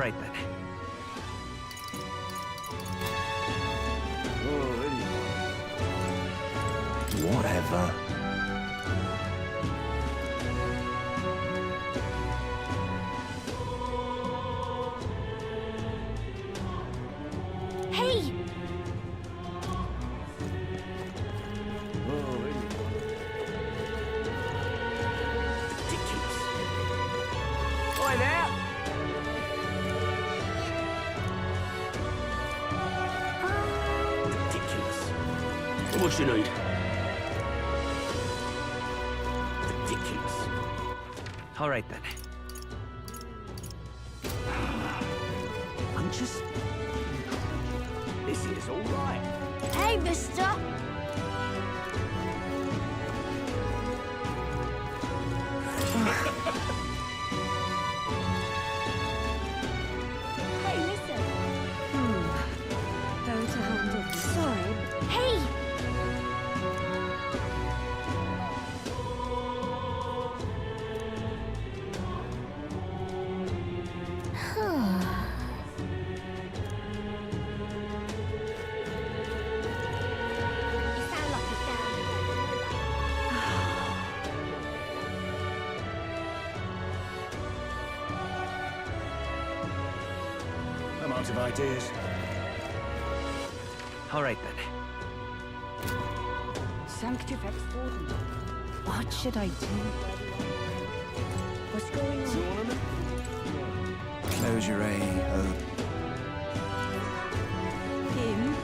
right then. Whatever. Hey! Oi there! Ridiculous. What you need? Ridiculous. All right then. I'm just... This is all right. Hey, mister! Hey, listen! Going to handle this. Sorry. Hey! You sound like a I'm out of ideas. All right then. Sanctifex Warden. What should I do? What's going on? Close your A. Him?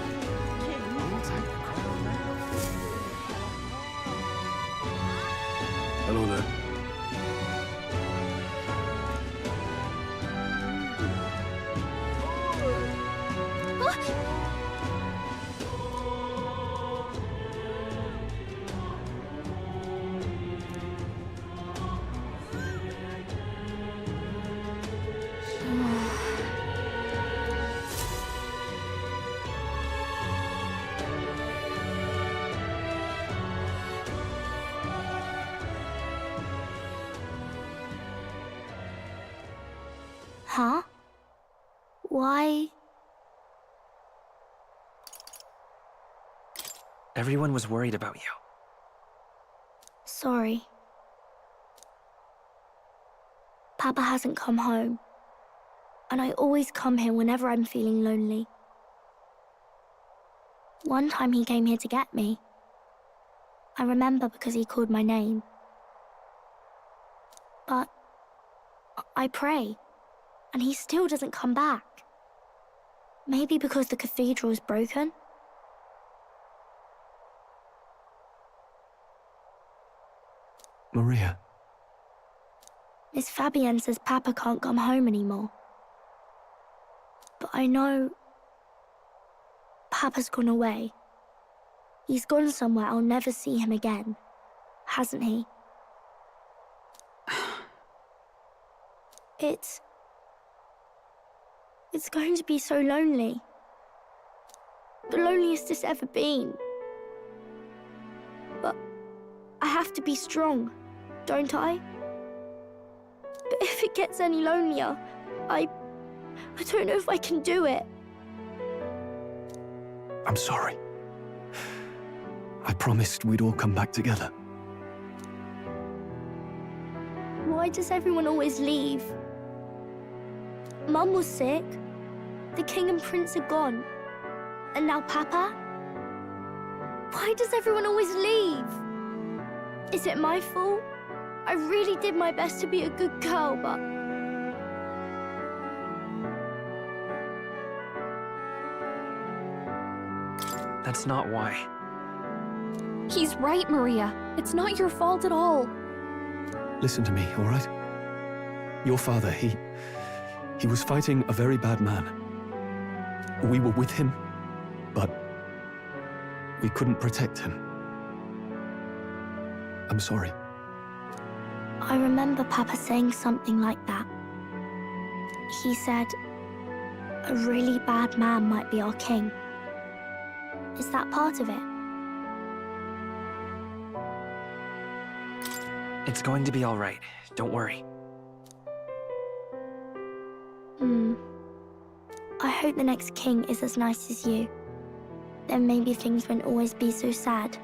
Hello there. Huh? Why? Everyone was worried about you. Sorry. Papa hasn't come home. And I always come here whenever I'm feeling lonely. One time he came here to get me. I remember because he called my name. But I pray, and he still doesn't come back. Maybe because the cathedral is broken? Maria. Miss Fabienne says Papa can't come home anymore. But I know Papa's gone away. He's gone somewhere I'll never see him again, hasn't he? It's going to be so lonely. The loneliest it's ever been. But I have to be strong, don't I? But if it gets any lonelier, I don't know if I can do it. I'm sorry. I promised we'd all come back together. Why does everyone always leave? Mum was sick. The king and prince are gone. And now Papa? Why does everyone always leave? Is it my fault? I really did my best to be a good girl, but... That's not why. He's right, Maria. It's not your fault at all. Listen to me, all right? Your father, he was fighting a very bad man. We were with him, but we couldn't protect him. I'm sorry. I remember Papa saying something like that. He said, a really bad man might be our king. Is that part of it? It's going to be all right. Don't worry. I hope the next king is as nice as you. Then maybe things won't always be so sad.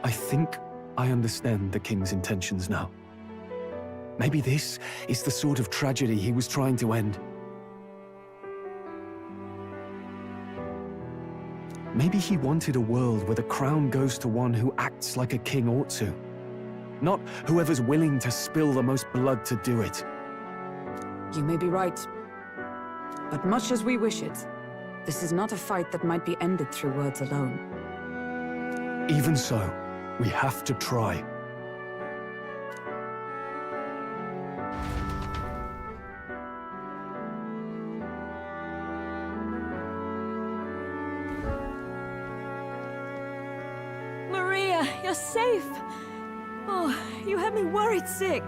I think I understand the king's intentions now. Maybe this is the sort of tragedy he was trying to end. Maybe he wanted a world where the crown goes to one who acts like a king ought to. Not whoever's willing to spill the most blood to do it. You may be right. But much as we wish it, this is not a fight that might be ended through words alone. Even so, we have to try. Maria, you're safe. Oh, you had me worried sick.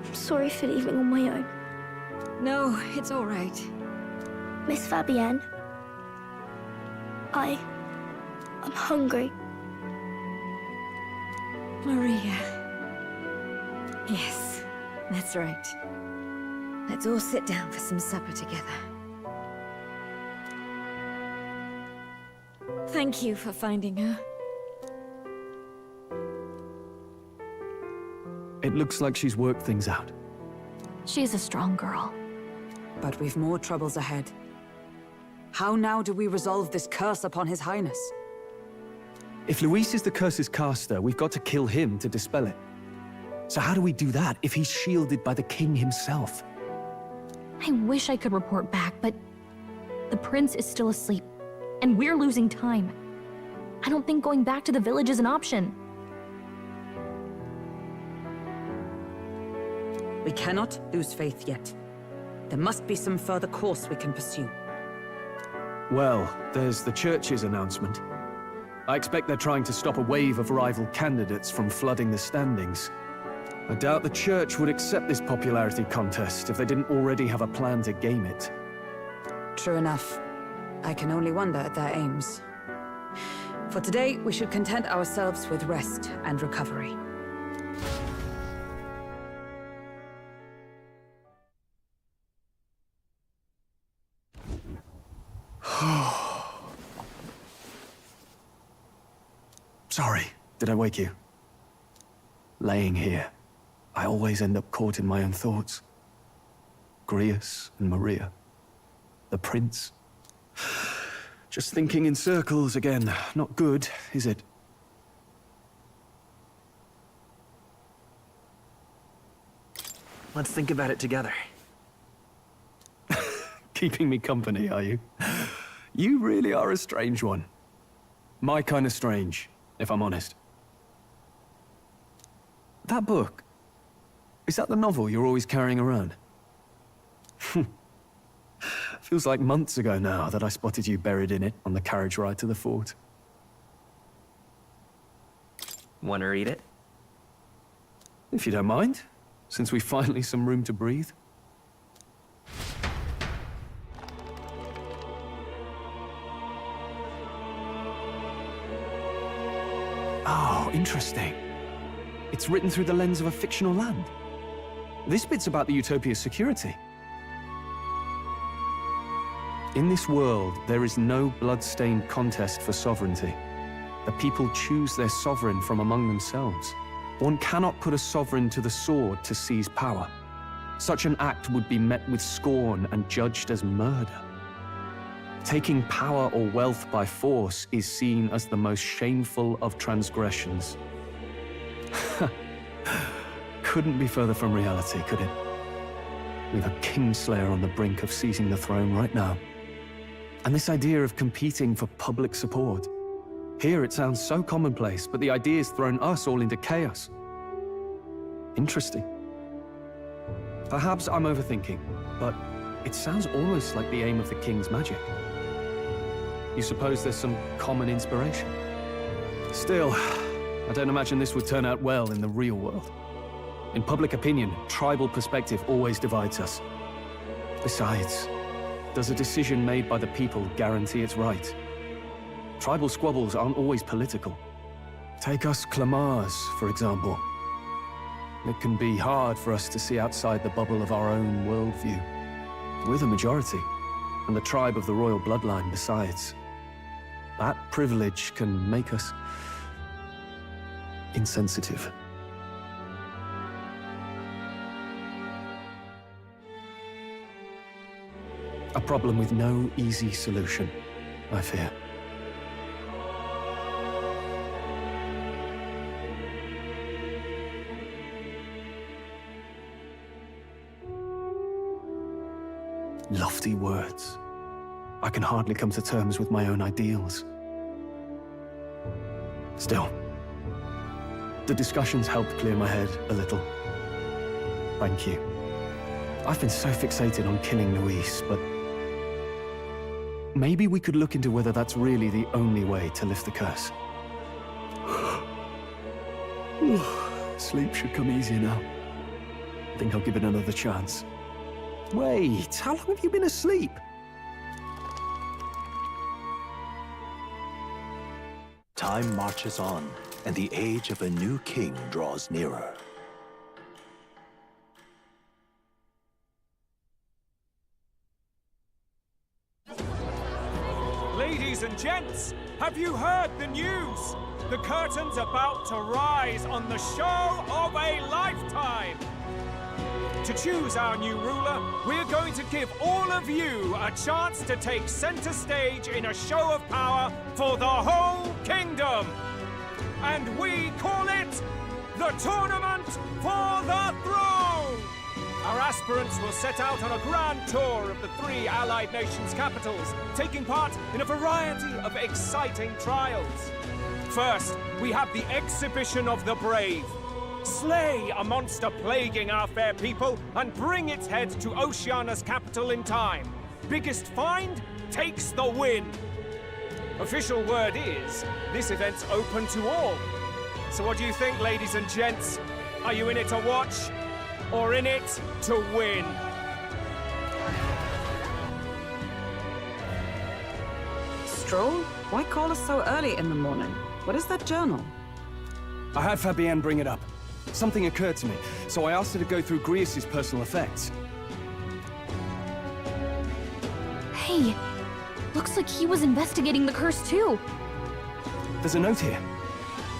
I'm sorry for leaving on my own. No, it's all right. Miss Fabienne, I'm hungry. Maria. Yes, that's right. Let's all sit down for some supper together. Thank you for finding her. It looks like she's worked things out. She's a strong girl. But we've more troubles ahead. How now do we resolve this curse upon His Highness? If Luis is the curse's caster, we've got to kill him to dispel it. So how do we do that if he's shielded by the king himself? I wish I could report back, but the prince is still asleep, and we're losing time. I don't think going back to the village is an option. We cannot lose faith yet. There must be some further course we can pursue. Well, there's the church's announcement. I expect they're trying to stop a wave of rival candidates from flooding the standings. I doubt the church would accept this popularity contest if they didn't already have a plan to game it. True enough. I can only wonder at their aims. For today, we should content ourselves with rest and recovery. Sorry, did I wake you? Laying here, I always end up caught in my own thoughts. Grius and Maria. The prince. Just thinking in circles again. Not good, is it? Let's think about it together. Keeping me company, are you? You really are a strange one. My kind of strange, if I'm honest. That book, is that the novel you're always carrying around? Feels like months ago now that I spotted you buried in it on the carriage ride to the fort. Want to read it? If you don't mind, since we've finally some room to breathe. Oh, interesting. It's written through the lens of a fictional land. This bit's about the Utopia's security. In this world, there is no blood-stained contest for sovereignty. The people choose their sovereign from among themselves. One cannot put a sovereign to the sword to seize power. Such an act would be met with scorn and judged as murder. Taking power or wealth by force is seen as the most shameful of transgressions. Couldn't be further from reality, could it? We've a kingslayer on the brink of seizing the throne right now. And this idea of competing for public support. Here it sounds so commonplace, but the idea's thrown us all into chaos. Interesting. Perhaps I'm overthinking, but it sounds almost like the aim of the king's magic. You suppose there's some common inspiration? Still, I don't imagine this would turn out well in the real world. In public opinion, tribal perspective always divides us. Besides, Does a decision made by the people guarantee it's right? Tribal squabbles aren't always political. Take us Clamars, for example. It can be hard for us to see outside the bubble of our own worldview. We're the majority, and the tribe of the royal bloodline besides. That privilege can make us insensitive. A problem with no easy solution, I fear. Lofty words. I can hardly come to terms with my own ideals. Still, the discussions helped clear my head a little. Thank you. I've been so fixated on killing Luis, but maybe we could look into whether that's really the only way to lift the curse. Sleep should come easier now. I think I'll give it another chance. Wait, how long have you been asleep? Time marches on, and the age of a new king draws nearer. Ladies and gents, have you heard the news? The curtain's about to rise on the show of a lifetime! To choose our new ruler, we're going to give all of you a chance to take center stage in a show of power for the whole kingdom. And we call it the Tournament for the Throne! Our aspirants will set out on a grand tour of the 3 allied nations' capitals, taking part in a variety of exciting trials. First, we have the Exhibition of the Brave. Slay a monster plaguing our fair people and bring its head to Oceania's capital in time. Biggest find takes the win. Official word is, this event's open to all. So what do you think, ladies and gents? Are you in it to watch, or in it to win? Stroll? Why call us so early in the morning? What is that journal? I had Fabienne bring it up. Something occurred to me, so I asked her to go through Grius' personal effects. Hey, looks like he was investigating the curse too. There's a note here.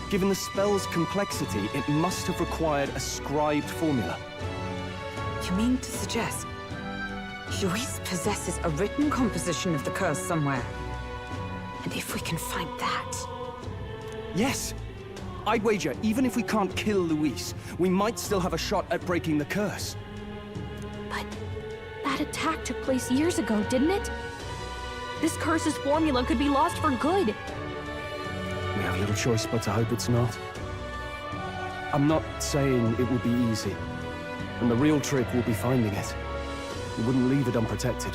Given the spell's complexity, it must have required a scribed formula. You mean to suggest Luis possesses a written composition of the curse somewhere? And if we can find that... Yes! I'd wager, even if we can't kill Luis, we might still have a shot at breaking the curse. But that attack took place years ago, didn't it? This curse's formula could be lost for good. We have little choice but to hope it's not. I'm not saying it will be easy. And the real trick will be finding it. We wouldn't leave it unprotected.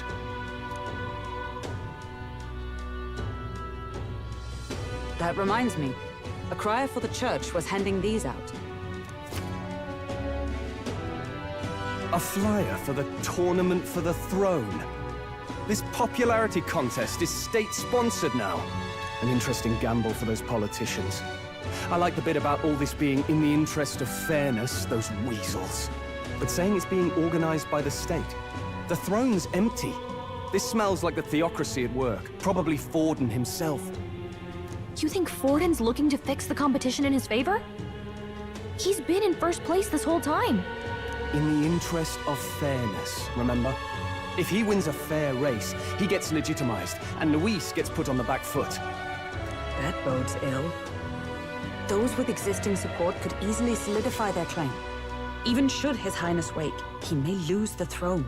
That reminds me. A crier for the church was handing these out. A flyer for the Tournament for the Throne. This popularity contest is state-sponsored now. An interesting gamble for those politicians. I like the bit about all this being in the interest of fairness, those weasels. But saying it's being organized by the state. The throne's empty. This smells like the theocracy at work. Probably Forden himself. You think Forden's looking to fix the competition in his favor? He's been in first place this whole time. In the interest of fairness, remember? If he wins a fair race, he gets legitimized, and Luis gets put on the back foot. That bodes ill. Those with existing support could easily solidify their claim. Even should His Highness wake, he may lose the throne.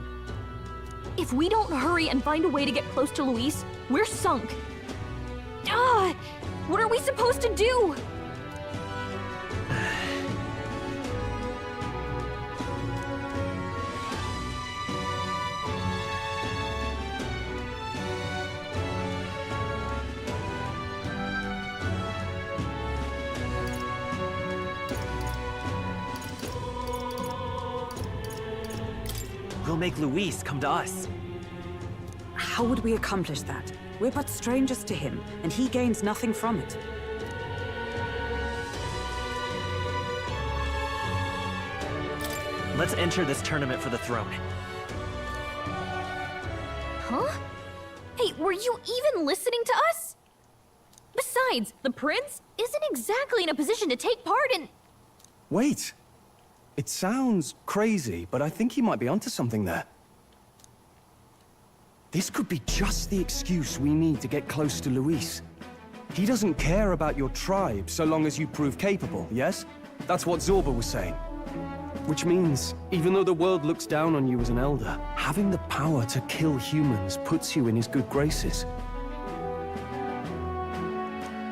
If we don't hurry and find a way to get close to Luis, we're sunk. Ah! What are we supposed to do? We'll make Luis come to us. How would we accomplish that? We're but strangers to him, and he gains nothing from it. Let's enter this tournament for the throne. Huh? Hey, were you even listening to us? Besides, the prince isn't exactly in a position to take part in... Wait. It sounds crazy, but I think he might be onto something there. This could be just the excuse we need to get close to Luis. He doesn't care about your tribe so long as you prove capable, yes? That's what Zorba was saying. Which means, even though the world looks down on you as an elder, having the power to kill humans puts you in his good graces.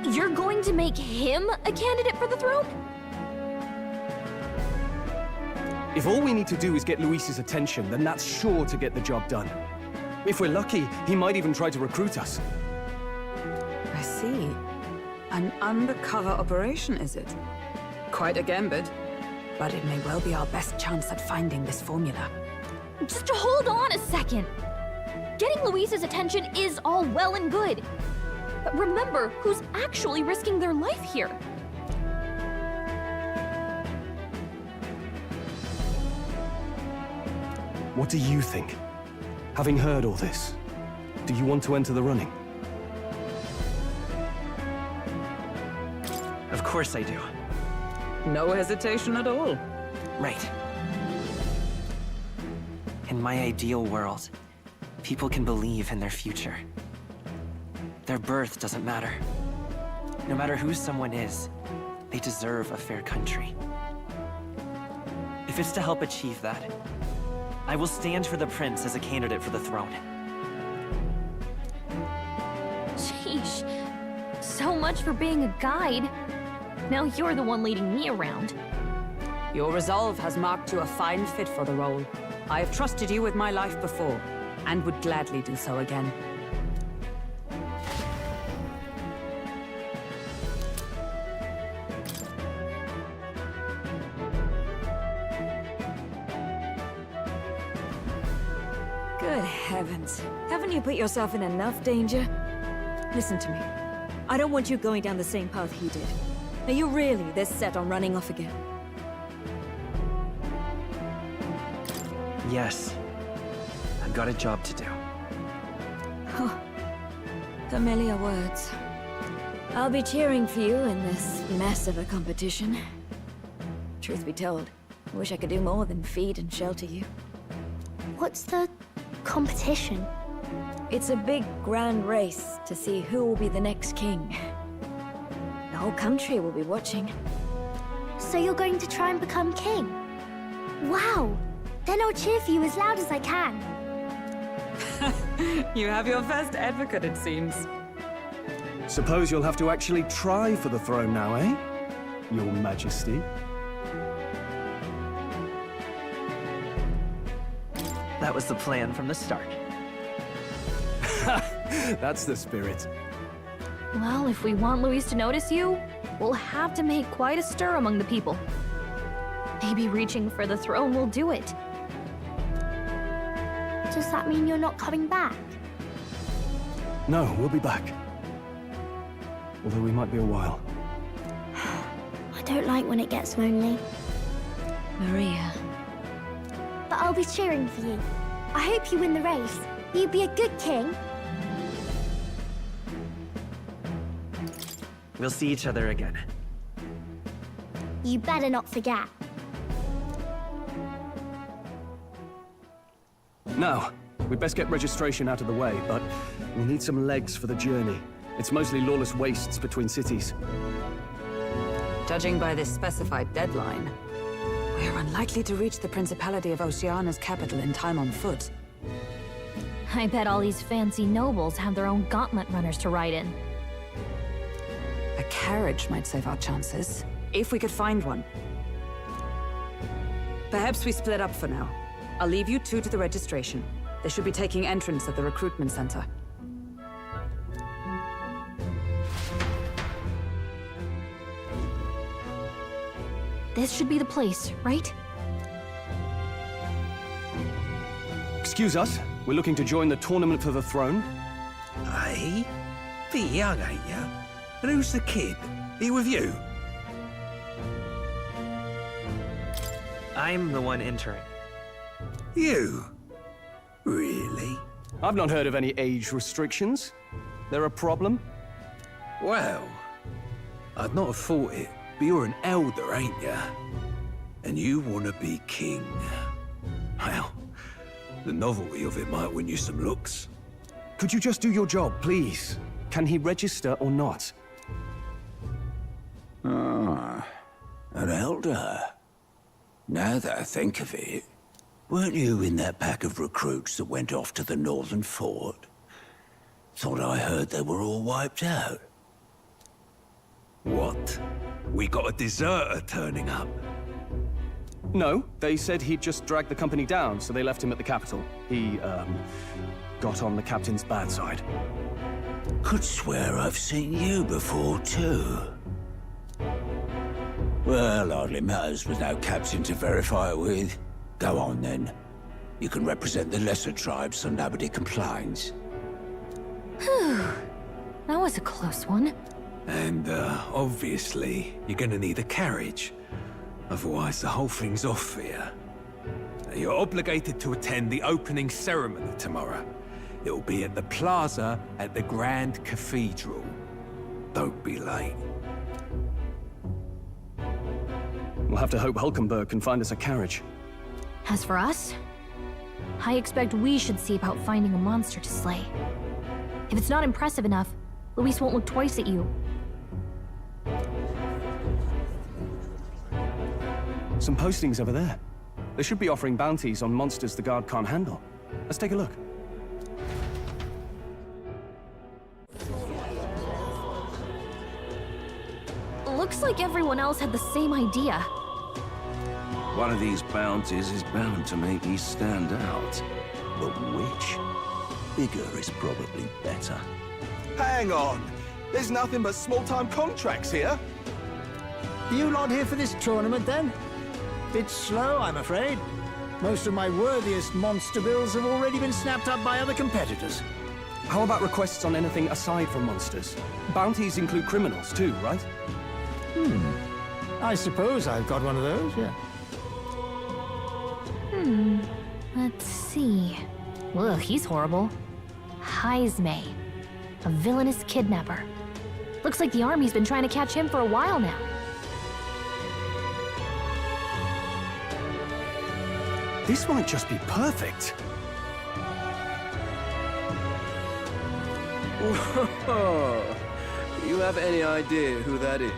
You're going to make him a candidate for the throne? If all we need to do is get Luis's attention, then that's sure to get the job done. If we're lucky, he might even try to recruit us. I see. An undercover operation, is it? Quite a gambit. But it may well be our best chance at finding this formula. Just hold on a second. Getting Luis's attention is all well and good. But remember who's actually risking their life here. What do you think? Having heard all this, do you want to enter the running? Of course I do. No hesitation at all. Right. In my ideal world, people can believe in their future. Their birth doesn't matter. No matter who someone is, they deserve a fair country. If it's to help achieve that, I will stand for the prince as a candidate for the throne. Sheesh. So much for being a guide. Now you're the one leading me around. Your resolve has marked you a fine fit for the role. I have trusted you with my life before, and would gladly do so again. Good heavens. Haven't you put yourself in enough danger? Listen to me. I don't want you going down the same path he did. Are you really this set on running off again? Yes. I've got a job to do. Oh, familiar words. I'll be cheering for you in this mess of a competition. Truth be told, I wish I could do more than feed and shelter you. What's the competition? It's a big, grand race to see who will be the next king. The whole country will be watching. So you're going to try and become king? Wow! Then I'll cheer for you as loud as I can. You have your first advocate, it seems. Suppose you'll have to actually try for the throne now, eh? Your Majesty. That was the plan from the start. That's the spirit. Well, if we want Luis to notice you, we'll have to make quite a stir among the people. Maybe reaching for the throne will do it. Does that mean you're not coming back? No, we'll be back. Although we might be a while. I don't like when it gets lonely. Maria. But I'll be cheering for you. I hope you win the race. You'd be a good king. We'll see each other again. You better not forget. Now, we'd best get registration out of the way, but we'll need some legs for the journey. It's mostly lawless wastes between cities. Judging by this specified deadline, we're unlikely to reach the Principality of Oceana's capital in time on foot. I bet all these fancy nobles have their own gauntlet runners to ride in. A carriage might save our chances, if we could find one. Perhaps we split up for now. I'll leave you two to the registration. They should be taking entrance at the recruitment center. This should be the place, right? Excuse us, We're looking to join the tournament for the throne. Hey? Bit young, ain't ya? And who's the kid? He with you? I'm the one entering. You? Really? I've not heard of any age restrictions. There a problem? Well, I'd not have thought it, but you're an elder, ain't ya? And you want to be king. Well, the novelty of it might win you some looks. Could you just do your job, please? Can he register or not? Ah, an elder. Now that I think of it, weren't you in that pack of recruits that went off to the northern fort? Thought I heard they were all wiped out. What? We got a deserter turning up? No, they said he'd just dragged the company down, so they left him at the capital. He, got on the captain's bad side. Could swear I've seen you before, too. Well, hardly matters with no captain to verify it with. Go on, then. You can represent the lesser tribes so nobody complains. Whew. That was a close one. And, obviously, you're gonna need a carriage. Otherwise, the whole thing's off for you. You're obligated to attend the opening ceremony tomorrow. It'll be at the plaza at the Grand Cathedral. Don't be late. We'll have to hope Hulkenberg can find us a carriage. As for us, I expect we should see about finding a monster to slay. If it's not impressive enough, Luis won't look twice at you. Some postings over there. They should be offering bounties on monsters the guard can't handle. Let's take a look. Looks like everyone else had the same idea. One of these bounties is bound to make you stand out. But which? Bigger is probably better. Hang on! There's nothing but small-time contracts here! You lot here for this tournament, then? Bit slow, I'm afraid. Most of my worthiest monster bills have already been snapped up by other competitors. How about requests on anything aside from monsters? Bounties include criminals too, right? I suppose I've got one of those, yeah. Let's see. Ugh, he's horrible. Heisme, a villainous kidnapper. Looks like the army's been trying to catch him for a while now. This might just be perfect. Whoa! You have any idea who that is?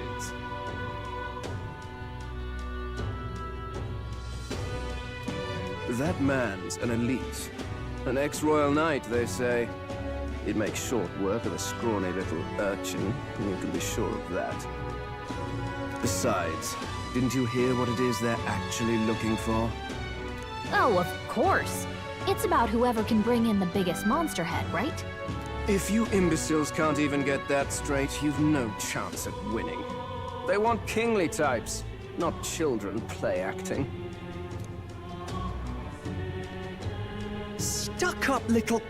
That man's an elite. An ex-royal knight, they say. He'd make short work of a scrawny little urchin, you can be sure of that. Besides, didn't you hear what it is they're actually looking for? Oh, of course. It's about whoever can bring in the biggest monster head, right? If you imbeciles can't even get that straight, you've no chance at winning. They want kingly types, not children play-acting. Stuck-up little...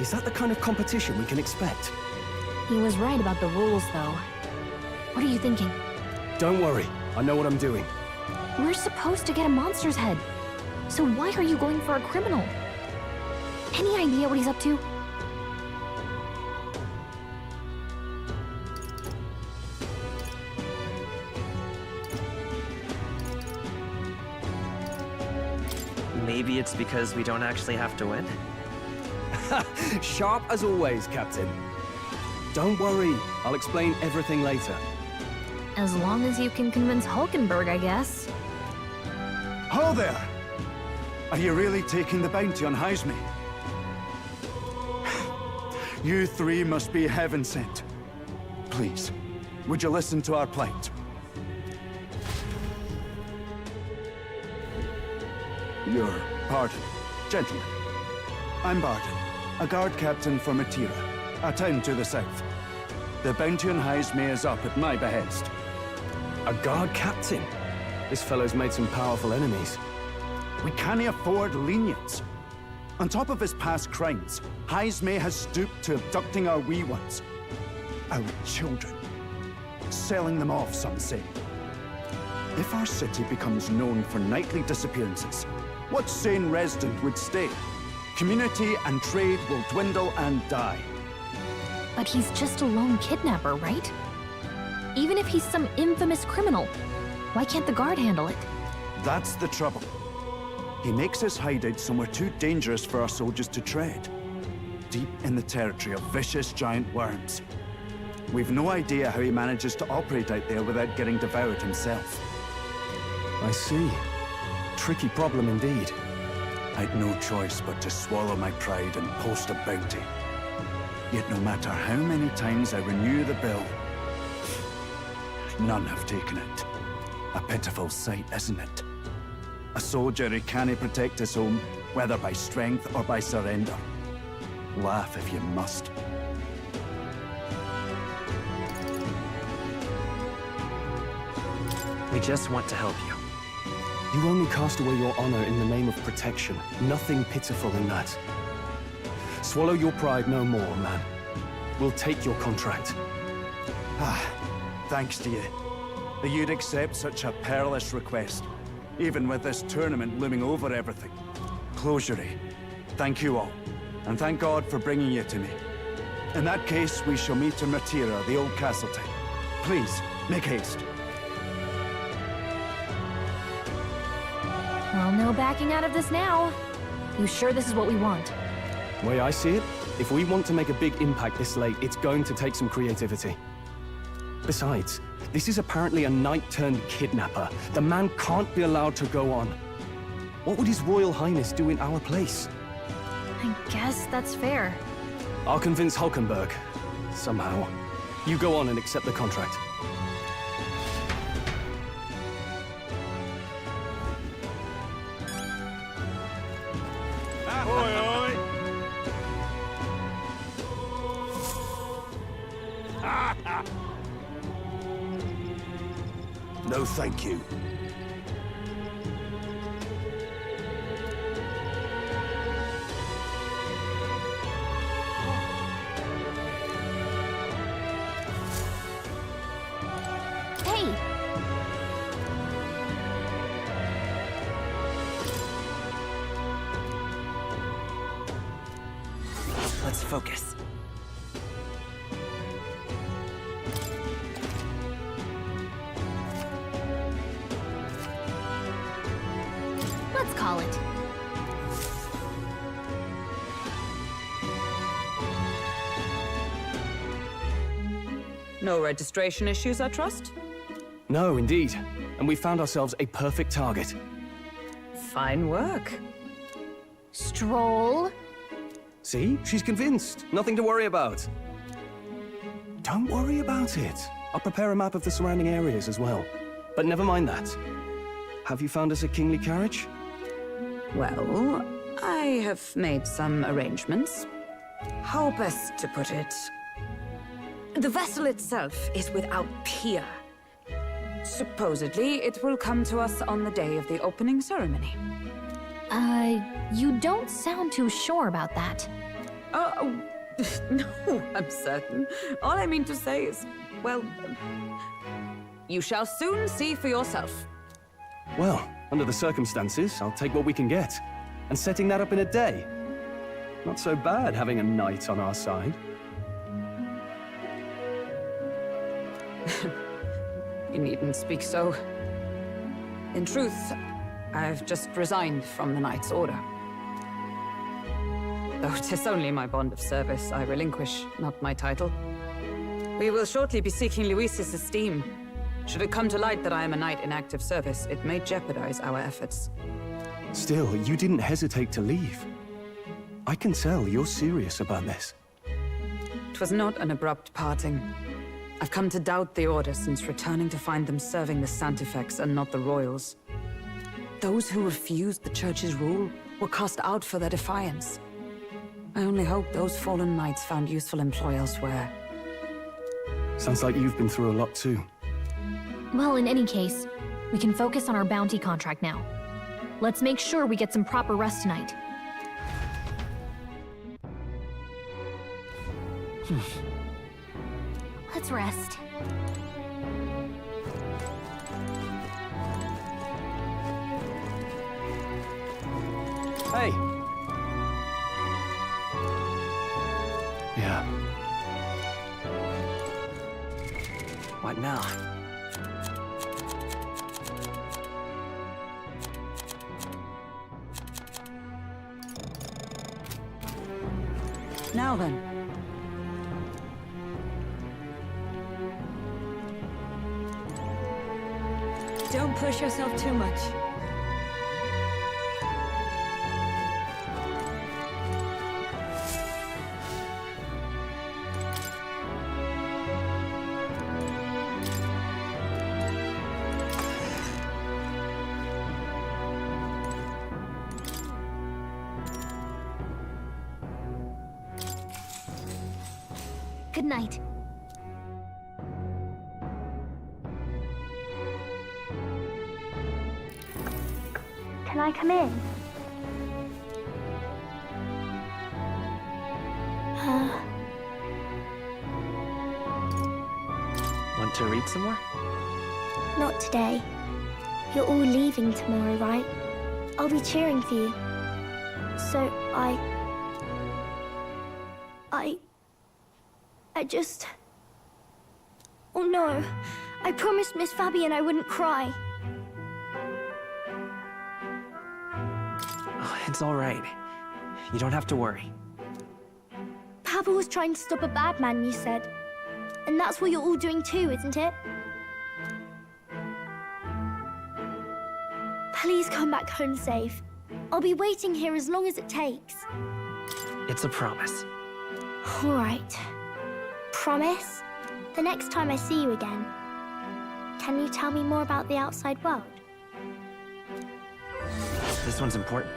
Is that the kind of competition we can expect? He was right about the rules, though. What are you thinking? Don't worry, I know what I'm doing. We're supposed to get a monster's head. So why are you going for a criminal? Any idea what he's up to? Maybe it's because we don't actually have to win? Sharp as always, Captain. Don't worry, I'll explain everything later. As long as you can convince Hulkenberg, I guess. Ho there! Are you really taking the bounty on Heisme? You three must be heaven sent. Please, would you listen to our plight? Your pardon, gentlemen. I'm Barton, a guard captain for Matira, a town to the south. The bounty on Heisme is up at my behest. A guard captain? This fellow's made some powerful enemies. We can't afford lenience. On top of his past crimes, Haismay has stooped to abducting our wee ones. Our children. Selling them off, some say. If our city becomes known for nightly disappearances, what sane resident would stay? Community and trade will dwindle and die. But he's just a lone kidnapper, right? Even if he's some infamous criminal, why can't the guard handle it? That's the trouble. He makes his hideout somewhere too dangerous for our soldiers to tread. Deep in the territory of vicious giant worms. We've no idea how he manages to operate out there without getting devoured himself. I see. Tricky problem indeed. I'd no choice but to swallow my pride and post a bounty. Yet no matter how many times I renew the bill, none have taken it. A pitiful sight, isn't it? A soldier who can't protect his home, whether by strength or by surrender. Laugh if you must. We just want to help you. You only cast away your honor in the name of protection. Nothing pitiful in that. Swallow your pride no more, man. We'll take your contract. Thanks to you. That you'd accept such a perilous request, even with this tournament looming over everything. Closure. Thank you all, and thank God for bringing you to me. In that case, we shall meet in Matira, the old castle town. Please, make haste. Well, no backing out of this now. You sure this is what we want? The way I see it, if we want to make a big impact this late, it's going to take some creativity. Besides, this is apparently a knight-turned-kidnapper. The man can't be allowed to go on. What would His Royal Highness do in our place? I guess that's fair. I'll convince Hulkenberg. Somehow. You go on and accept the contract. No, thank you. Hey! Let's focus. Let's call it. No registration issues, I trust? No, indeed. And we found ourselves a perfect target. Fine work. Stroll. See? She's convinced. Nothing to worry about. Don't worry about it. I'll prepare a map of the surrounding areas as well. But never mind that. Have you found us a kingly carriage? Well, I have made some arrangements. How best to put it? The vessel itself is without peer. Supposedly, it will come to us on the day of the opening ceremony. You don't sound too sure about that. No, I'm certain. All I mean to say is, well, you shall soon see for yourself. Well, under the circumstances, I'll take what we can get. And setting that up in a day. Not so bad having a knight on our side. You needn't speak so. In truth, I've just resigned from the Knight's Order. Though 'tis only my bond of service I relinquish, not my title. We will shortly be seeking Luis's esteem. Should it come to light that I am a knight in active service, it may jeopardize our efforts. Still, you didn't hesitate to leave. I can tell you're serious about this. It was not an abrupt parting. I've come to doubt the Order since returning to find them serving the Santifex and not the Royals. Those who refused the Church's rule were cast out for their defiance. I only hope those fallen knights found useful employ elsewhere. Sounds like you've been through a lot too. Well, in any case, we can focus on our bounty contract now. Let's make sure we get some proper rest tonight. Let's rest. Hey! Yeah. What now? Now then. Don't push yourself too much. Good night. Can I come in? Want to read some more? Not today. You're all leaving tomorrow, right? I'll be cheering for you. So I just... Oh no. I promised Miss Fabian I wouldn't cry. Oh, it's all right. You don't have to worry. Papa was trying to stop a bad man, you said. And that's what you're all doing too, isn't it? Please come back home safe. I'll be waiting here as long as it takes. It's a promise. All right. Promise? The next time I see you again, can you tell me more about the outside world? This one's important.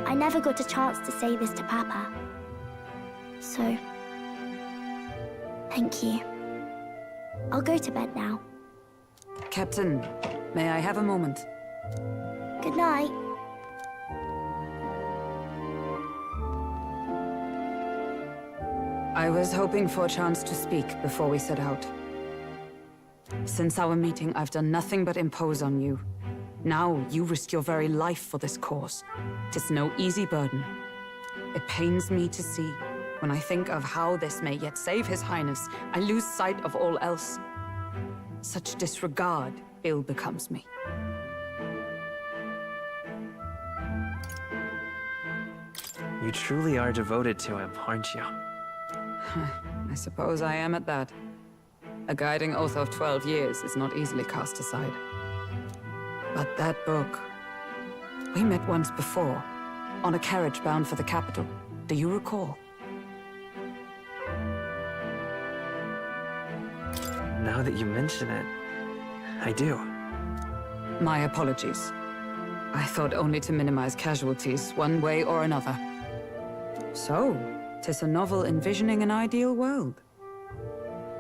I never got a chance to say this to Papa. So, thank you. I'll go to bed now. Captain, may I have a moment? Good night. I was hoping for a chance to speak before we set out. Since our meeting, I've done nothing but impose on you. Now, you risk your very life for this cause. 'Tis no easy burden. It pains me to see. When I think of how this may yet save His Highness, I lose sight of all else. Such disregard ill becomes me. You truly are devoted to him, aren't you? I suppose I am at that. A guiding oath of 12 years is not easily cast aside. But that book... We met once before, on a carriage bound for the capital. Do you recall? Now that you mention it, I do. My apologies. I thought only to minimize casualties, one way or another. So, 'tis a novel envisioning an ideal world.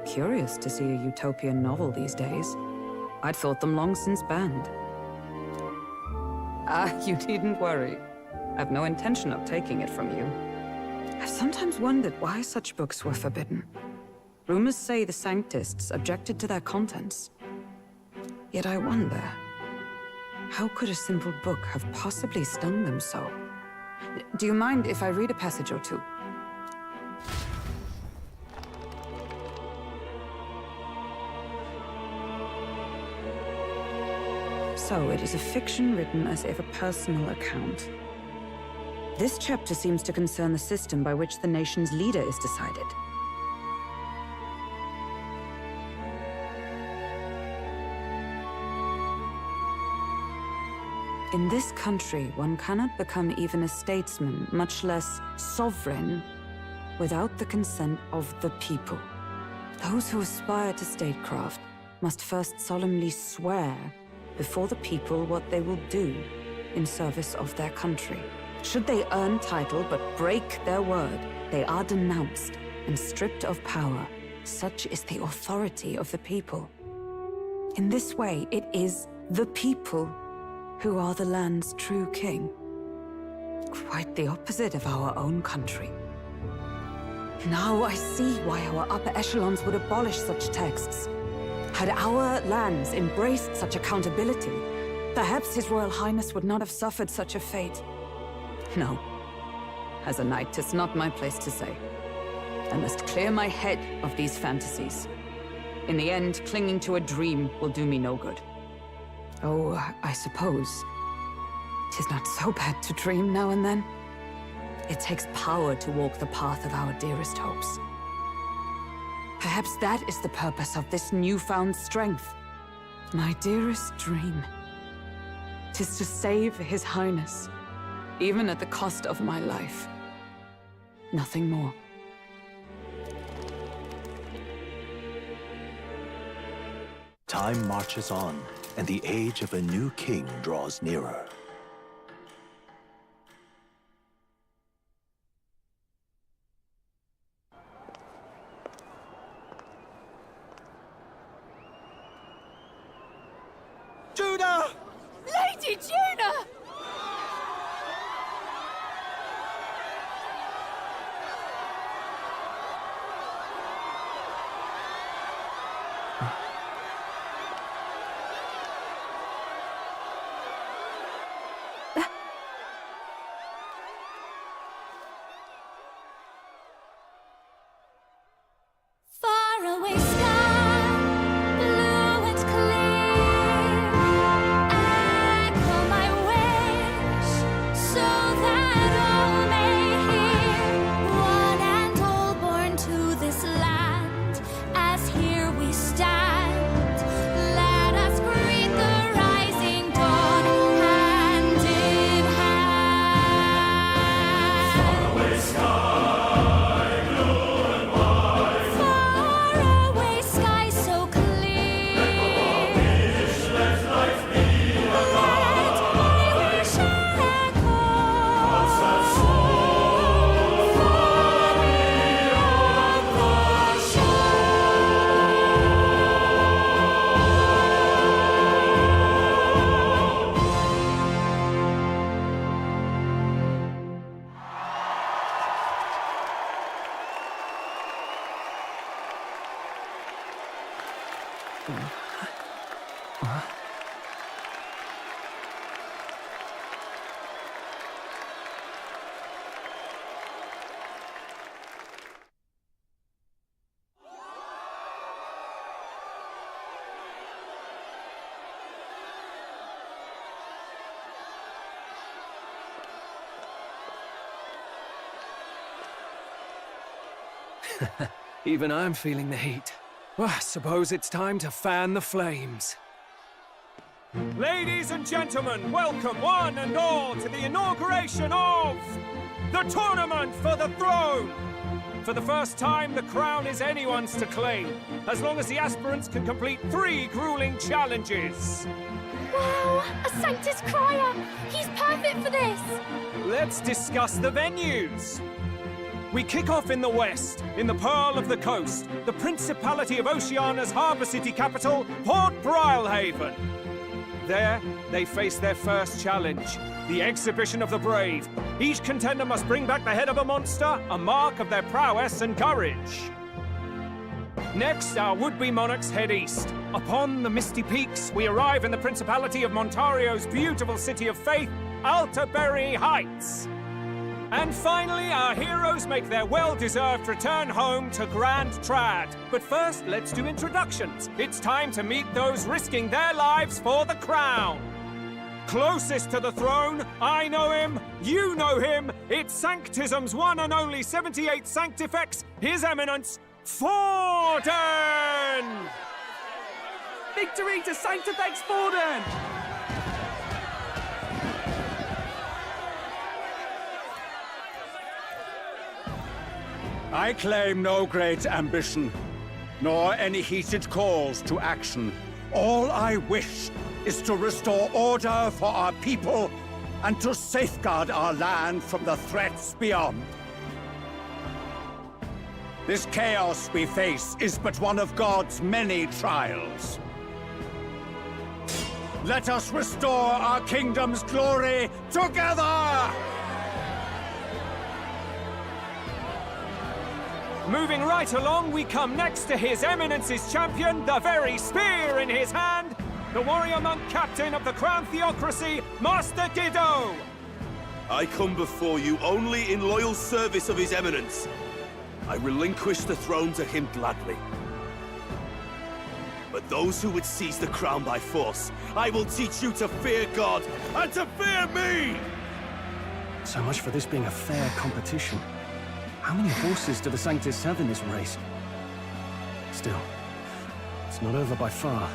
Curious to see a utopian novel these days. I'd thought them long since banned. Ah, you needn't worry. I've no intention of taking it from you. I've sometimes wondered why such books were forbidden. Rumors say the Sanctists objected to their contents. Yet I wonder, how could a simple book have possibly stung them so? Do you mind if I read a passage or two? So, it is a fiction written as if a personal account. This chapter seems to concern the system by which the nation's leader is decided. In this country, one cannot become even a statesman, much less sovereign, without the consent of the people. Those who aspire to statecraft must first solemnly swear before the people what they will do in service of their country. Should they earn title but break their word, they are denounced and stripped of power. Such is the authority of the people. In this way, it is the people who are the land's true king. quite the opposite of our own country. Now I see why our upper echelons would abolish such texts. Had our lands embraced such accountability, perhaps His Royal Highness would not have suffered such a fate. No. As a knight, 'tis not my place to say. I must clear my head of these fantasies. In the end, clinging to a dream will do me no good. Oh, I suppose 'tis not so bad to dream now and then. It takes power to walk the path of our dearest hopes. Perhaps that is the purpose of this newfound strength. My dearest dream. 'Tis to save His Highness, even at the cost of my life. Nothing more. Time marches on, and the age of a new king draws nearer. Juna! Lady Juna! Faraway sky, blue and clear. Echo my wish, so that all may hear. One and all born to this land, as here we stand. Let us greet the rising dawn, hand in hand. Faraway sky so clear. Let my wish echo. Even I'm feeling the heat. Well, I suppose it's time to fan the flames. Ladies and gentlemen, welcome one and all to the inauguration of the Tournament for the Throne! For the first time, the crown is anyone's to claim, as long as the aspirants can complete 3 grueling challenges. Wow, a Sanctus Crier! He's perfect for this! Let's discuss the venues. We kick off in the west, in the Pearl of the Coast, the Principality of Oceania's harbour city capital, Port Brilehaven. There, they face their first challenge, the Exhibition of the Brave. Each contender must bring back the head of a monster, a mark of their prowess and courage. Next, our would-be monarchs head east. Upon the misty peaks, we arrive in the Principality of Montario's beautiful city of faith, Altaberry Heights. And finally, our heroes make their well-deserved return home to Grand Trad. But first, let's do introductions. It's time to meet those risking their lives for the crown. Closest to the throne, I know him, you know him. It's Sanctism's one and only 78 Sanctifex, His Eminence, Forden! Victory to Sanctifex Forden! I claim no great ambition, nor any heated calls to action. All I wish is to restore order for our people and to safeguard our land from the threats beyond. This chaos we face is but one of God's many trials. Let us restore our kingdom's glory together! Moving right along, we come next to His Eminence's champion, the very spear in his hand, the warrior monk captain of the Crown Theocracy, Master Guido! I come before you only in loyal service of His Eminence. I relinquish the throne to him gladly. But those who would seize the crown by force, I will teach you to fear God and to fear me! So much for this being a fair competition. How many horses do the Sanctus have in this race? Still, it's not over by far.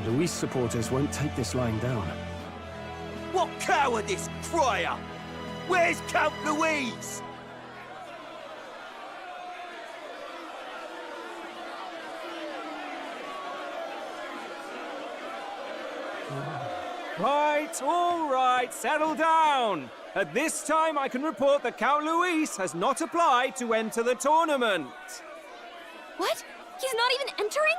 The Luis supporters won't take this lying down. What cowardice, crier! Where's Count Louise? Right, all right, settle down. At this time, I can report that Count Luis has not applied to enter the tournament. What? He's not even entering?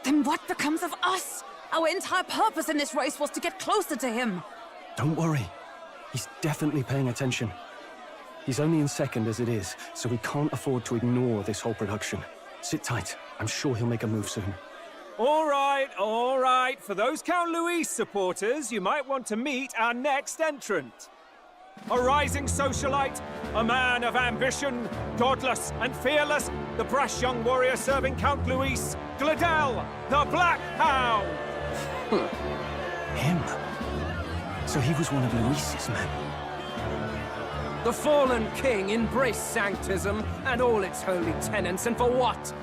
Then what becomes of us? Our entire purpose in this race was to get closer to him. Don't worry. He's definitely paying attention. He's only in second as it is, so we can't afford to ignore this whole production. Sit tight. I'm sure he'll make a move soon. All right, all right. For those Count Luis supporters, you might want to meet our next entrant. A rising socialite, a man of ambition, godless and fearless, the brash young warrior serving Count Luis, Gladel, the Black Hound! Him? So he was one of Luis's men. The fallen king embraced Sanctism and all its holy tenets, and for what?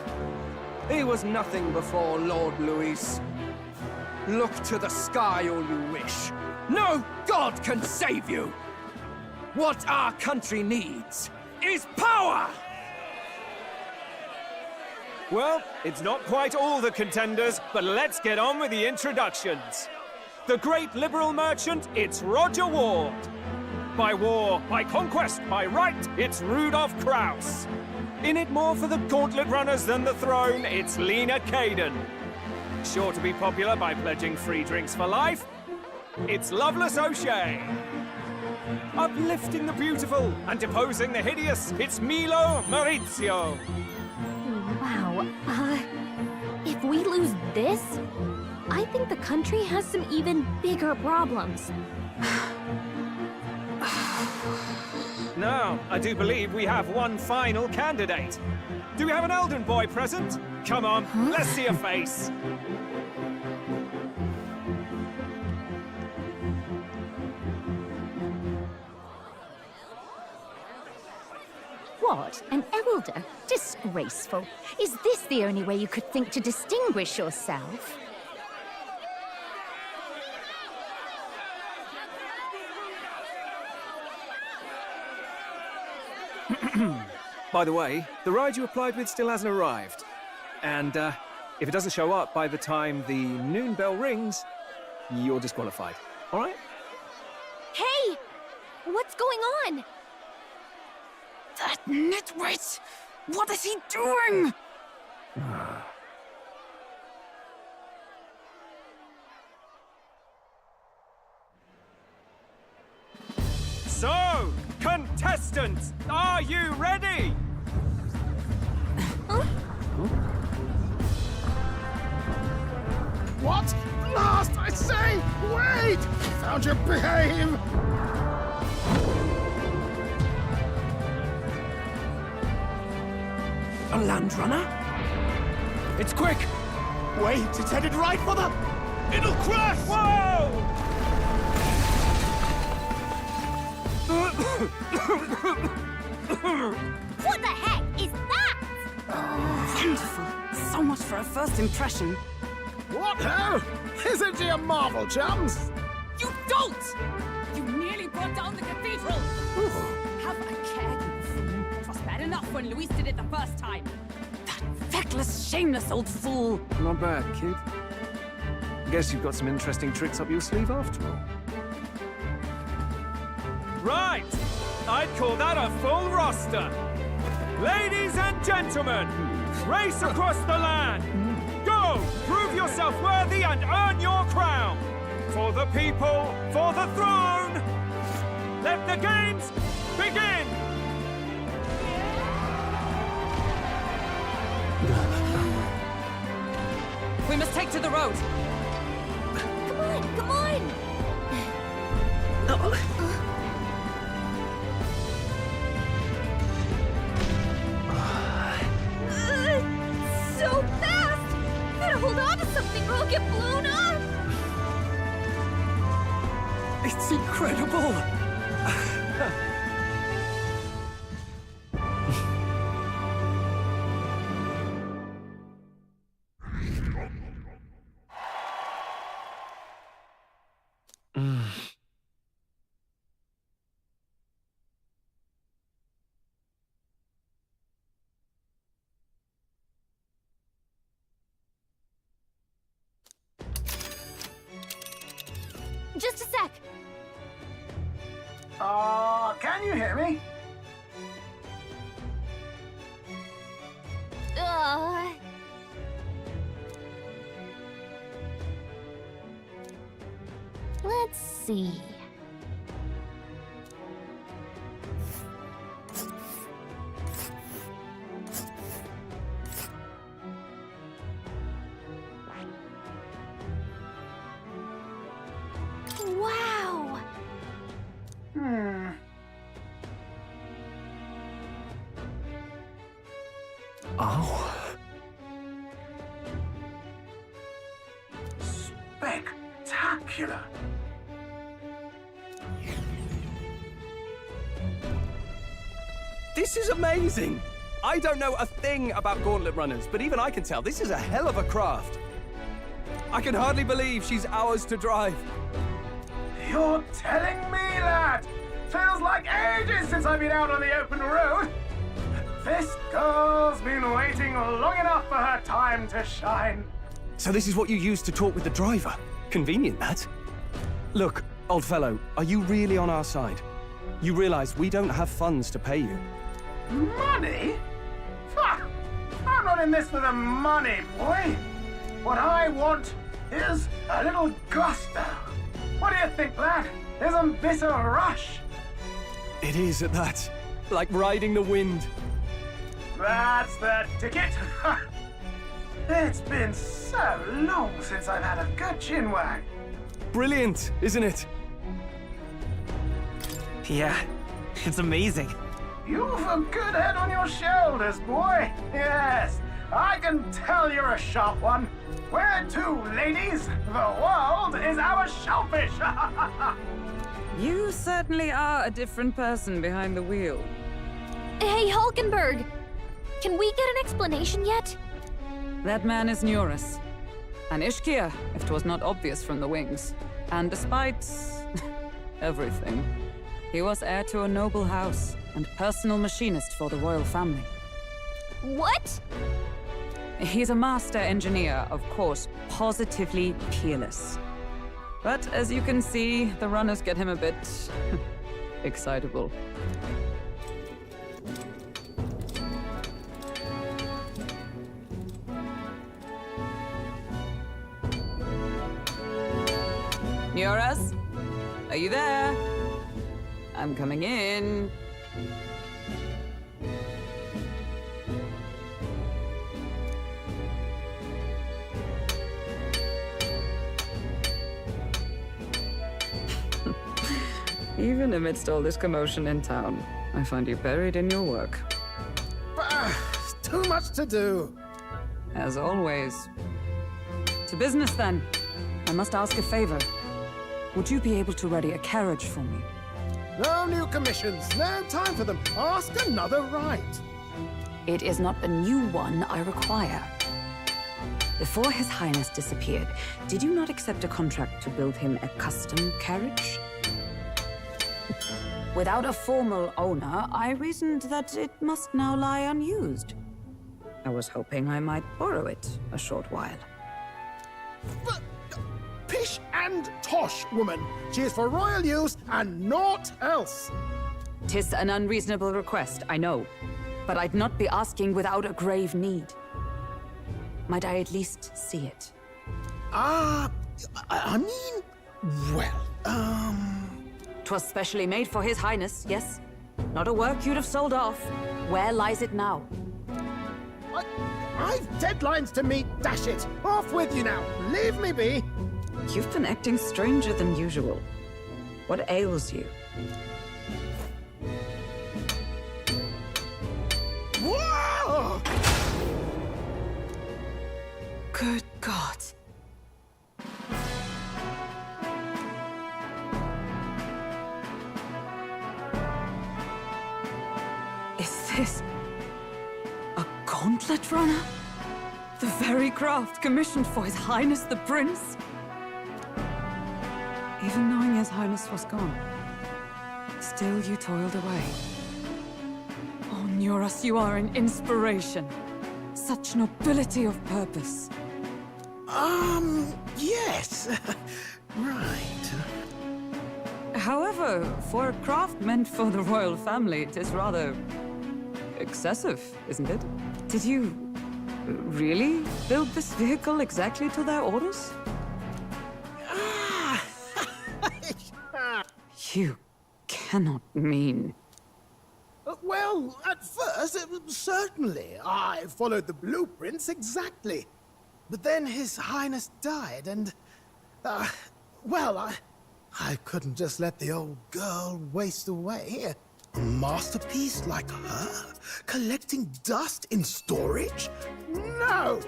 He was nothing before Lord Luis. Look to the sky all you wish. No god can save you! What our country needs is power! Well, it's not quite all the contenders, but let's get on with the introductions. The great liberal merchant, it's Roger Ward. By war, by conquest, by right, it's Rudolph Kraus. In it more for the gauntlet runners than the throne, it's Lena Caden. Sure to be popular by pledging free drinks for life, it's Loveless O'Shea. Uplifting the beautiful and deposing the hideous, it's Milo Maurizio. Wow. If we lose this, I think the country has some even bigger problems. Now, I do believe we have one final candidate. Do we have an Elden boy present? Come on, let's see a face. What? An elder? Disgraceful. Is this the only way you could think to distinguish yourself? By the way, the ride you applied with still hasn't arrived. And if it doesn't show up by the time the noon bell rings, you're disqualified. All right? Hey! What's going on? That nitwit! What is he doing? So, contestants, are you ready? What? Last, I say! Wait! Found your behave! A land runner? It's quick! Wait, it's headed right for the... It'll crash! Whoa! What the heck is that? Wonderful. So much for a first impression. What ho? Isn't he a marvel, chums? You don't! You nearly brought down the cathedral! Have a care, you fool. It was bad enough when Luis did it the first time. That feckless, shameless old fool. Not bad, kid. Guess you've got some interesting tricks up your sleeve after all. Right! I'd call that a full roster. Ladies and gentlemen, race across the land. Go! Prove yourself worthy and earn your crown. For the people, for the throne. Let the games begin! must take to the road. Come on, come on! So fast! Gotta hold on to something or I'll get blown up! It's incredible! Just a sec. Can you hear me? Let's see. Wow! Oh. Spectacular! This is amazing! I don't know a thing about gauntlet runners, but even I can tell this is a hell of a craft. I can hardly believe she's ours to drive. You're telling me, lad? Feels like ages since I've been out on the open road. This girl's been waiting long enough for her time to shine. So this is what you used to talk with the driver? Convenient, that. Look, old fellow, are you really on our side? You realize we don't have funds to pay you. Money? Ha! I'm not in this for the money, boy. What I want is a little gusto. What do you think, lad? Isn't this a rush? It is at that. Like riding the wind. That's the ticket. It's been so long since I've had a good chinwag. Brilliant, isn't it? Yeah, it's amazing. You've a good head on your shoulders, boy. Yes, I can tell you're a sharp one. Where to, ladies? The world is our shellfish. You certainly are a different person behind the wheel. Hey, Hulkenberg! Can we get an explanation yet? That man is Neurus. An Ishkia, if 'twas not obvious from the wings. And despite everything, he was heir to a noble house and personal machinist for the royal family. What? He's a master engineer, of course, positively peerless. But as you can see, the runners get him a bit excitable. Neurus? Are you there? I'm coming in. Even amidst all this commotion in town, I find you buried in your work. Too much to do. As always. To business, then. I must ask a favor. Would you be able to ready a carriage for me? No new commissions. No time for them. Ask another right. It is not a new one I require. Before His Highness disappeared, did you not accept a contract to build him a custom carriage? Without a formal owner, I reasoned that it must now lie unused. I was hoping I might borrow it a short while. Pish and tosh, woman. She is for royal use and naught else. 'Tis an unreasonable request, I know. But I'd not be asking without a grave need. Might I at least see it? I mean, well, 'Twas specially made for His Highness, yes? Not a work you'd have sold off. Where lies it now? I've deadlines to meet, dash it! Off with you now! Leave me be! You've been acting stranger than usual. What ails you? Whoa! Good God. Is this a gauntlet runner? The very craft commissioned for His Highness the Prince? Even knowing His Highness was gone, still you toiled away. Oh, Nuras, you are an inspiration. Such nobility of purpose. Yes. Right. However, for a craft meant for the royal family, it is rather excessive, isn't it? Did you really build this vehicle exactly to their orders? You cannot mean... Well, at first, certainly. I followed the blueprints exactly. But then His Highness died, and... I couldn't just let the old girl waste away. A masterpiece like her? Collecting dust in storage? No!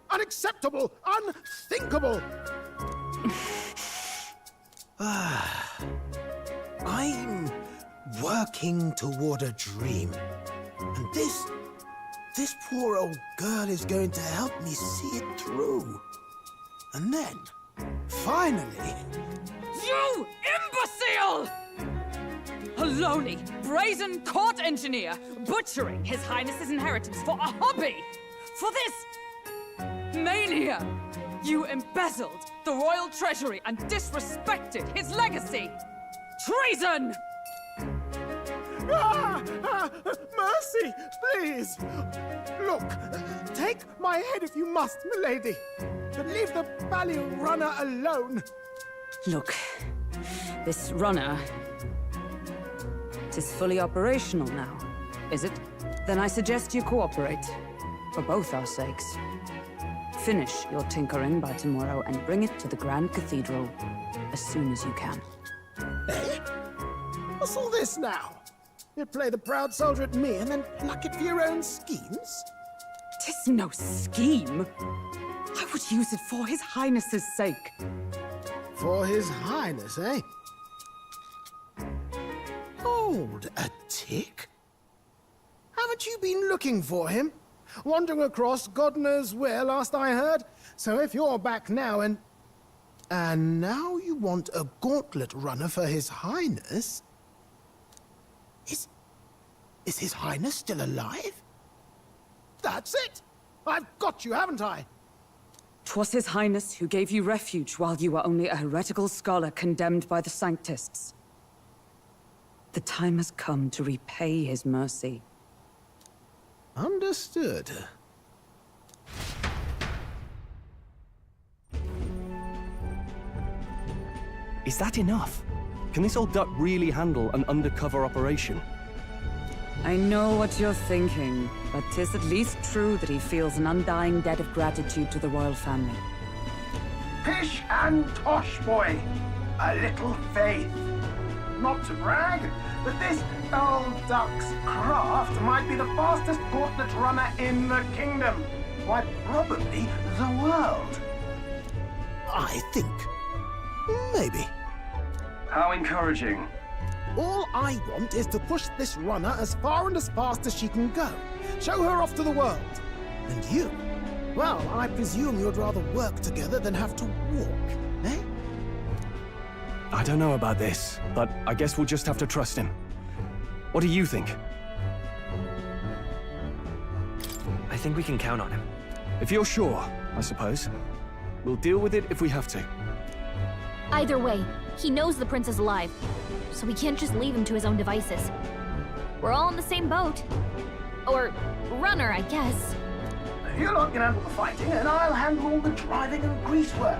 Unacceptable! Unthinkable! I'm working toward a dream. And this poor old girl is going to help me see it through. And then, finally... You imbecile! A lowly, brazen court engineer butchering His Highness's inheritance for a hobby! For this mania! You embezzled the royal treasury and disrespected his legacy! Treason! Mercy, please! Look, take my head if you must, milady. But leave the bally runner alone. Look, this runner... it is fully operational now, is it? Then I suggest you cooperate, for both our sakes. Finish your tinkering by tomorrow and bring it to the Grand Cathedral as soon as you can. Eh? What's all this now? You play the proud soldier at me and then pluck it for your own schemes? 'Tis no scheme. I would use it for His Highness's sake. For His Highness, eh? Hold a tick. Haven't you been looking for him? Wandering across God knows where, last I heard. So if you're back now and now you want a gauntlet runner for His Highness? Is His Highness still alive? That's it! I've got you, haven't I? 'Twas His Highness who gave you refuge while you were only a heretical scholar condemned by the Sanctists. The time has come to repay His mercy. Understood. Is that enough? Can this old duck really handle an undercover operation? I know what you're thinking, but 'tis at least true that he feels an undying debt of gratitude to the royal family. Pish and tosh, boy. A little faith. Not to brag, but this old duck's craft might be the fastest gauntlet runner in the kingdom. Why, probably the world. I think. Maybe. How encouraging. All I want is to push this runner as far and as fast as she can go. Show her off to the world. And you? Well, I presume you'd rather work together than have to walk, eh? I don't know about this, but I guess we'll just have to trust him. What do you think? I think we can count on him. If you're sure, I suppose. We'll deal with it if we have to. Either way, he knows the prince is alive, so we can't just leave him to his own devices. We're all in the same boat. Or runner, I guess. You lot can handle the fighting, and I'll handle all the driving and grease work.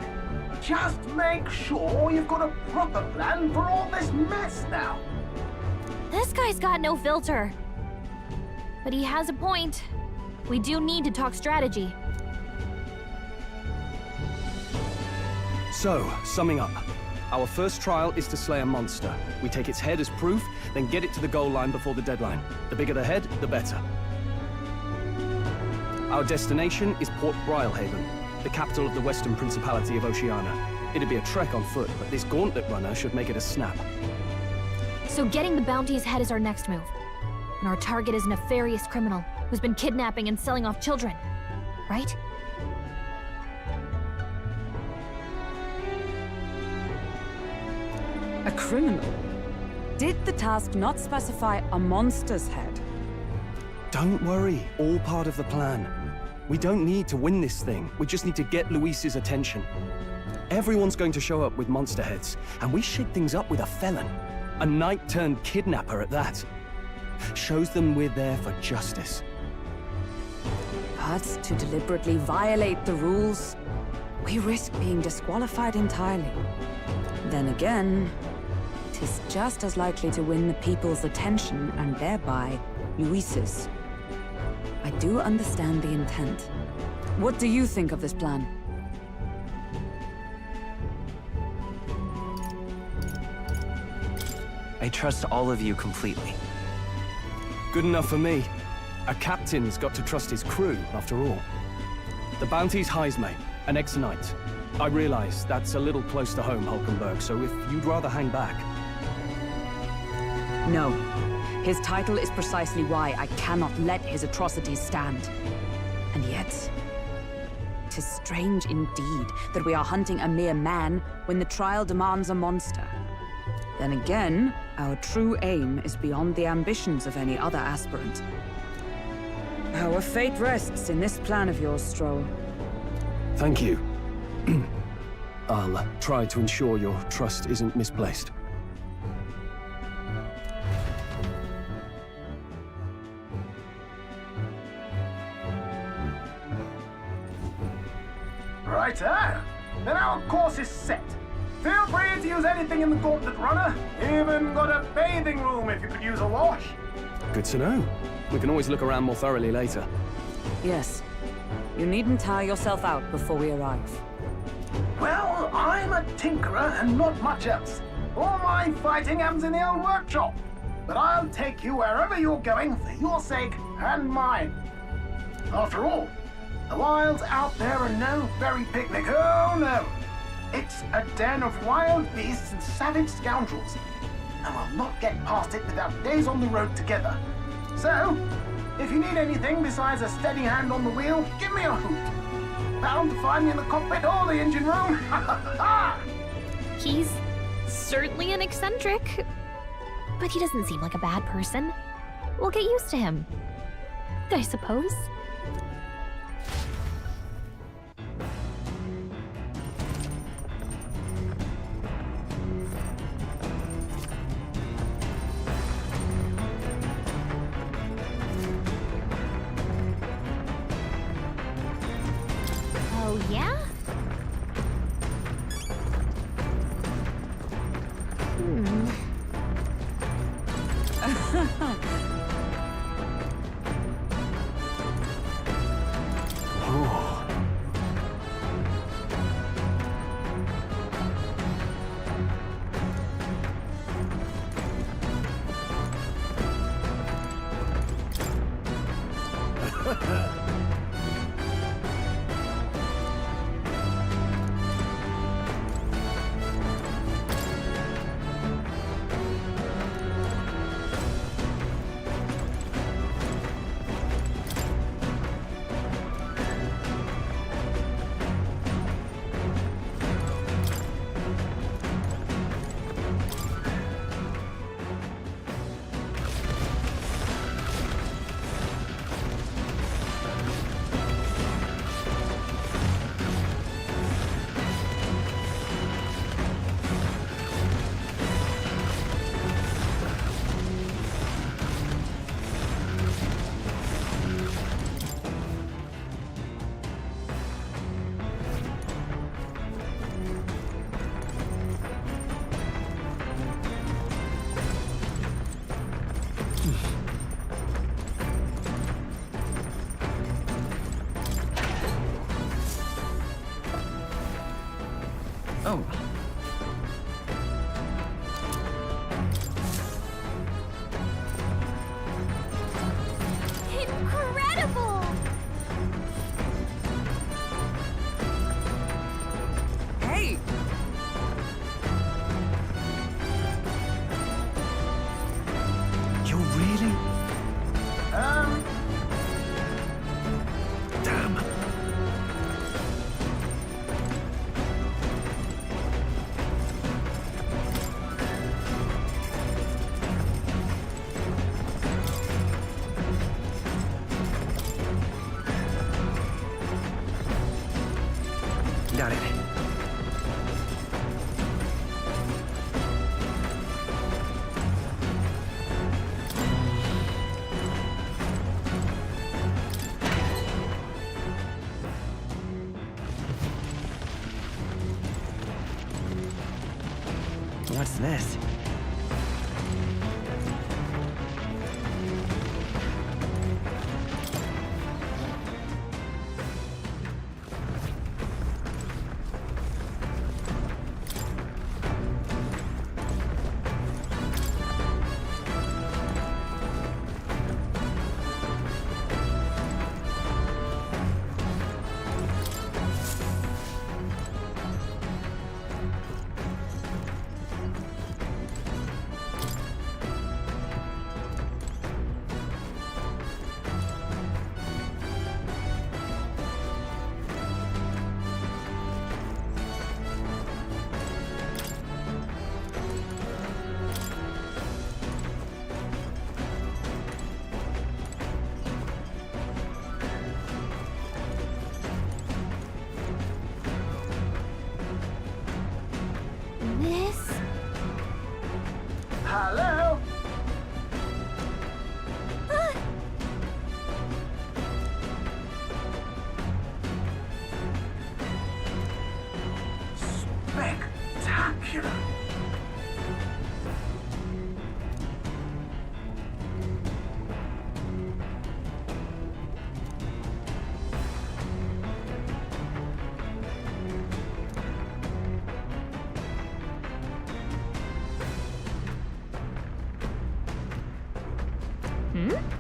Just make sure you've got a proper plan for all this mess now. This guy's got no filter. But he has a point. We do need to talk strategy. So, summing up. Our first trial is to slay a monster. We take its head as proof, then get it to the goal line before the deadline. The bigger the head, the better. Our destination is Port Brilehaven, the capital of the Western Principality of Oceania. It'd be a trek on foot, but this gauntlet runner should make it a snap. So getting the bounty's head is our next move. And our target is a nefarious criminal who's been kidnapping and selling off children. Right? A criminal? Did the task not specify a monster's head? Don't worry, all part of the plan. We don't need to win this thing, we just need to get Luis's attention. Everyone's going to show up with monster heads, and we shake things up with a felon. A knight-turned-kidnapper at that. Shows them we're there for justice. But to deliberately violate the rules, we risk being disqualified entirely. Then again, it is just as likely to win the people's attention and thereby Luis's. I do understand the intent. What do you think of this plan? I trust all of you completely. Good enough for me. A captain's got to trust his crew, after all. The bounty's Heisme, an ex-knight. I realize that's a little close to home, Hulkenberg, so if you'd rather hang back... No. His title is precisely why I cannot let his atrocities stand. And yet... 'tis strange indeed that we are hunting a mere man when the trial demands a monster. Then again, our true aim is beyond the ambitions of any other aspirant. Our fate rests in this plan of yours, Stroll. Thank you. I'll try to ensure your trust isn't misplaced. Righto. Then our course is set. Feel free to use anything in the gauntlet runner. Even got a bathing room if you could use a wash. Good to know. We can always look around more thoroughly later. Yes. You needn't tire yourself out before we arrive. Well, I'm a tinkerer and not much else. All my fighting happens in the old workshop. But I'll take you wherever you're going for your sake and mine. After all, the wilds out there are no berry picnic. Oh no. It's a den of wild beasts and savage scoundrels. And we'll not get past it without days on the road together. So, if you need anything besides a steady hand on the wheel, give me a hoot. Bound to find me in the cockpit or the engine room. He's certainly an eccentric, but he doesn't seem like a bad person. We'll get used to him, I suppose. Oh, yeah? incredible! Hey! You're really... Damn. Got it. What's this? This? Hello? Spectacular. Hmm?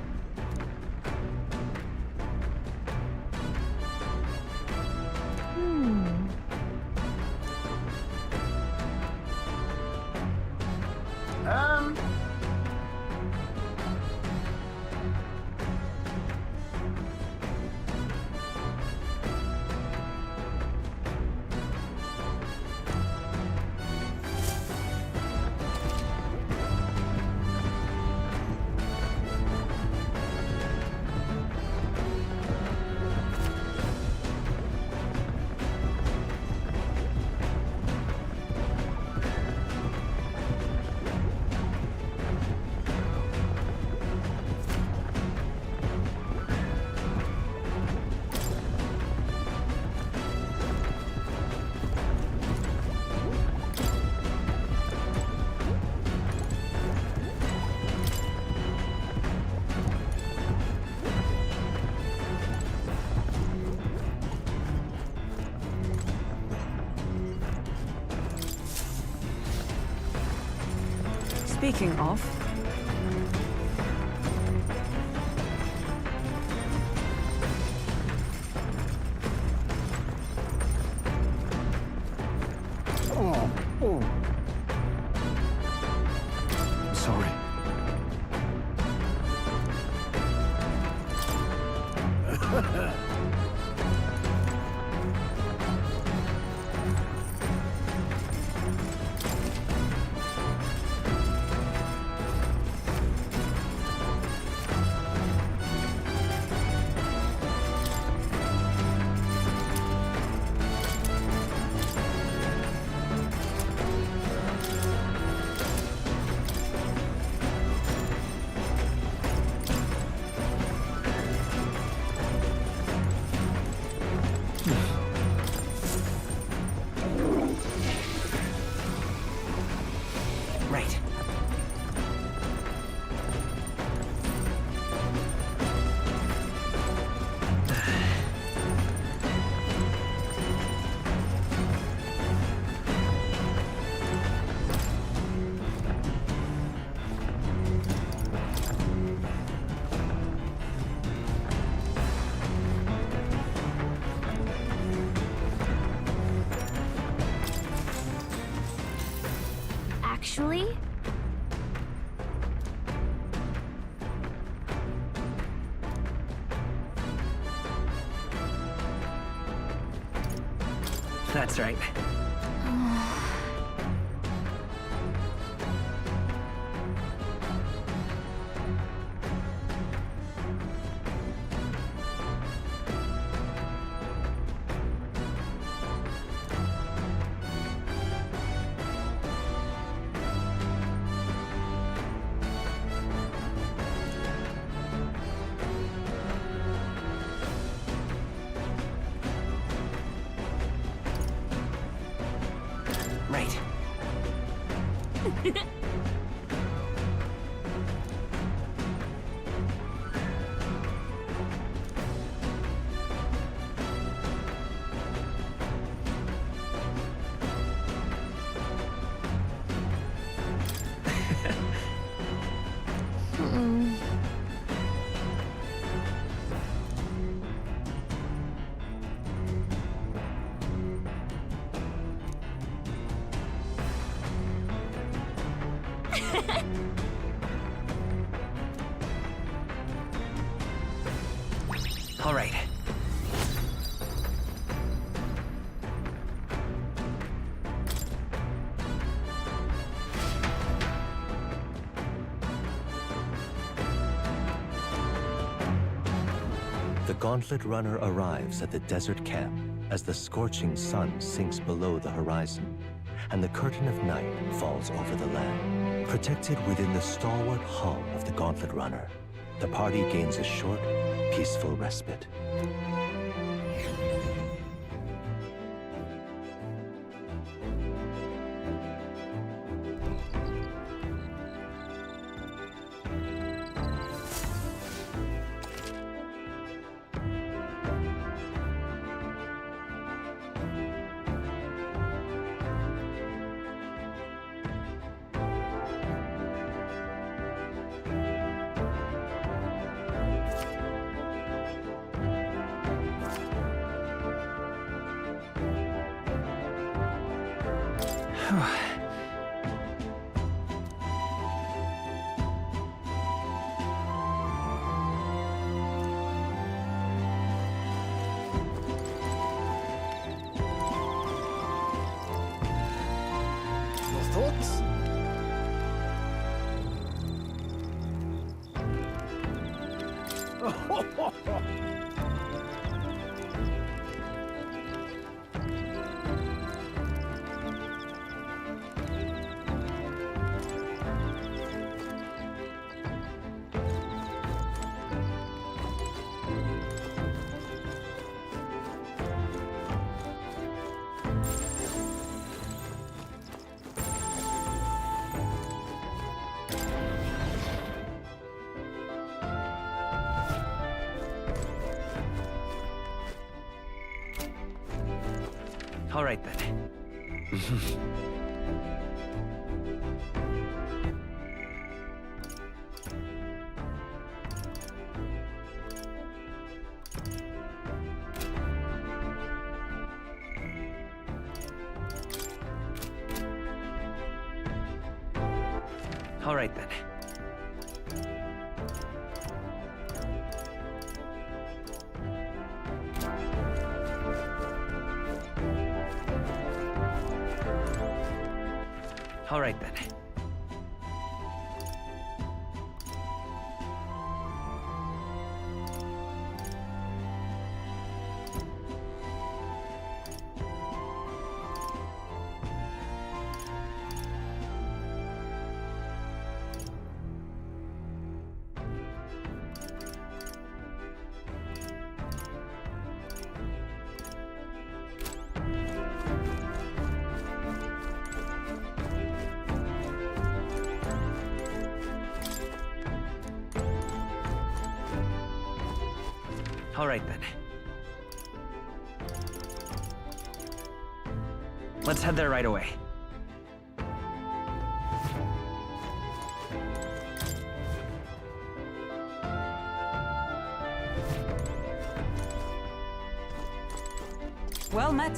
Speaking of... Sorry. Actually? That's right. Right. All right. The Gauntlet Runner arrives at the desert camp as the scorching sun sinks below the horizon, and the curtain of night falls over the land. Protected within the stalwart hull of the Gauntlet Runner, the party gains a short, peaceful respite. Thoughts? All right then. All right then. All right then. All right then. Let's head there right away. Well met.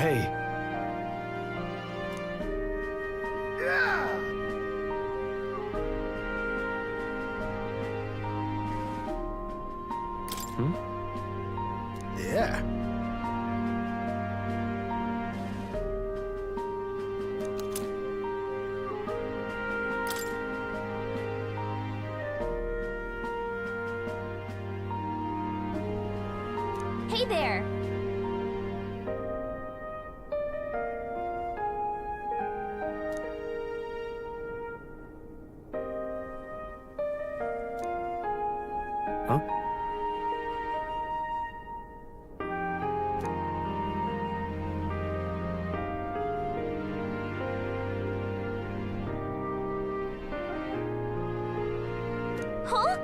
Hey. Yeah. Hey there! Huh? Huh?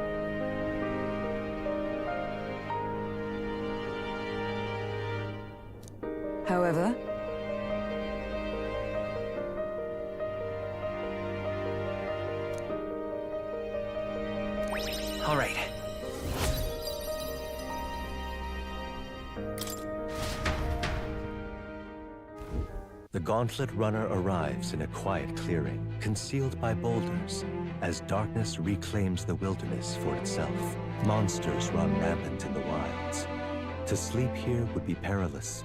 However, All right. The Gauntlet Runner arrives in a quiet clearing, concealed by boulders, as darkness reclaims the wilderness for itself. Monsters run rampant in the wilds. To sleep here would be perilous,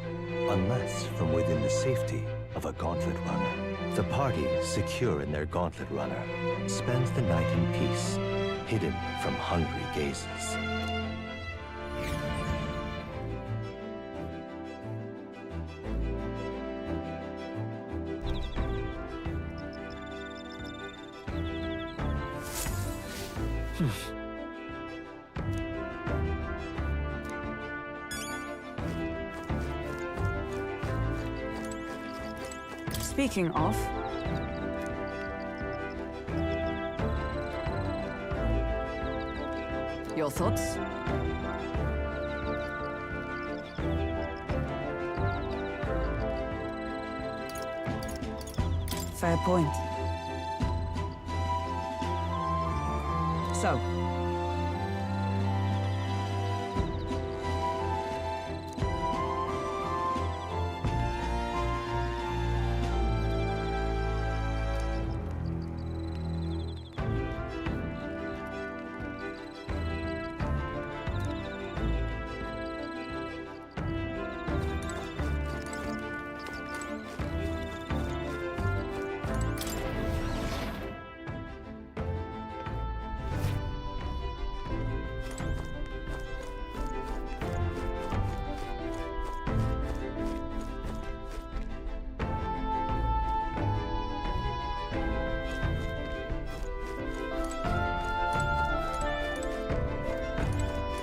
unless from within the safety of a Gauntlet Runner. The party, secure in their Gauntlet Runner, spends the night in peace, hidden from hungry gazes. speaking of, your thoughts? Fair point. So,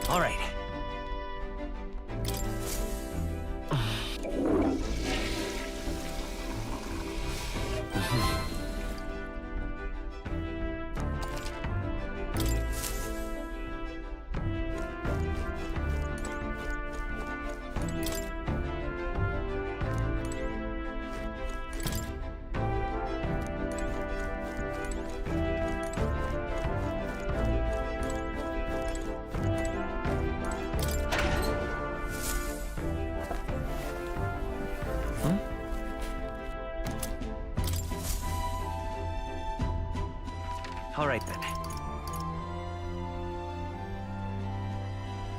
all right. All right then.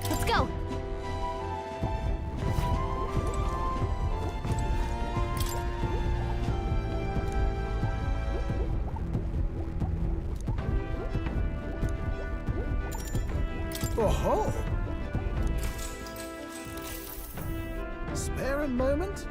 Let's go! Oh-ho! Spare a moment?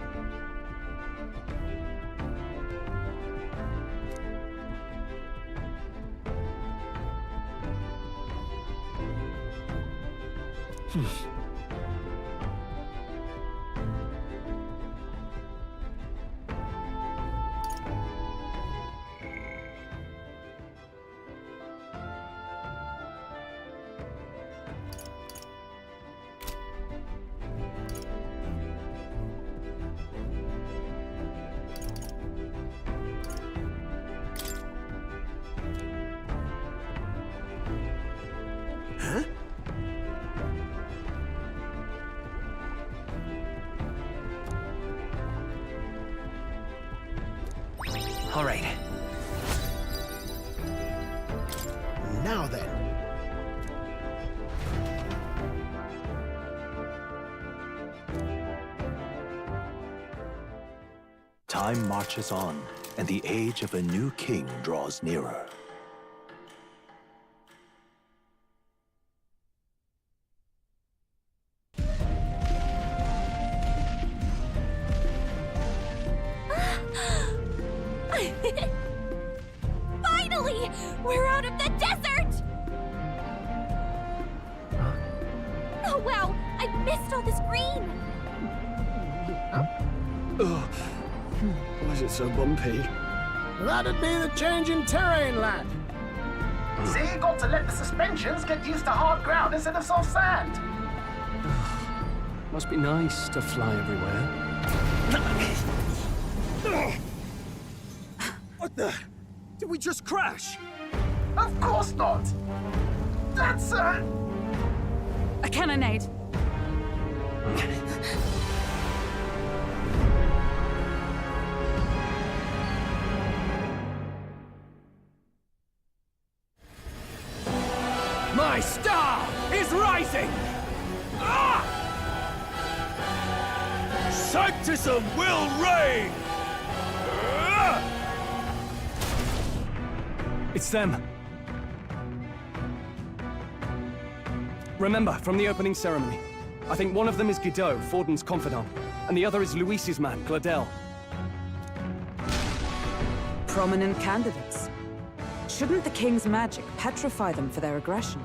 All right. Now then. Time marches on, and the age of a new king draws nearer. Finally! We're out of the desert! Oh wow, I missed all this green! Ugh. Why is it so bumpy? That'd be the change in terrain, lad. See, you got to let the suspensions get used to hard ground instead of soft sand. Must be nice to fly everywhere. What the? Did we just crash? Of course not! That's a cannonade. My star is rising! Ah! Sanctism will reign! It's them. Remember, from the opening ceremony, I think one of them is Guido, Forden's confidant, and the other is Luis's man, Gladel. Prominent candidates. Shouldn't the king's magic petrify them for their aggression?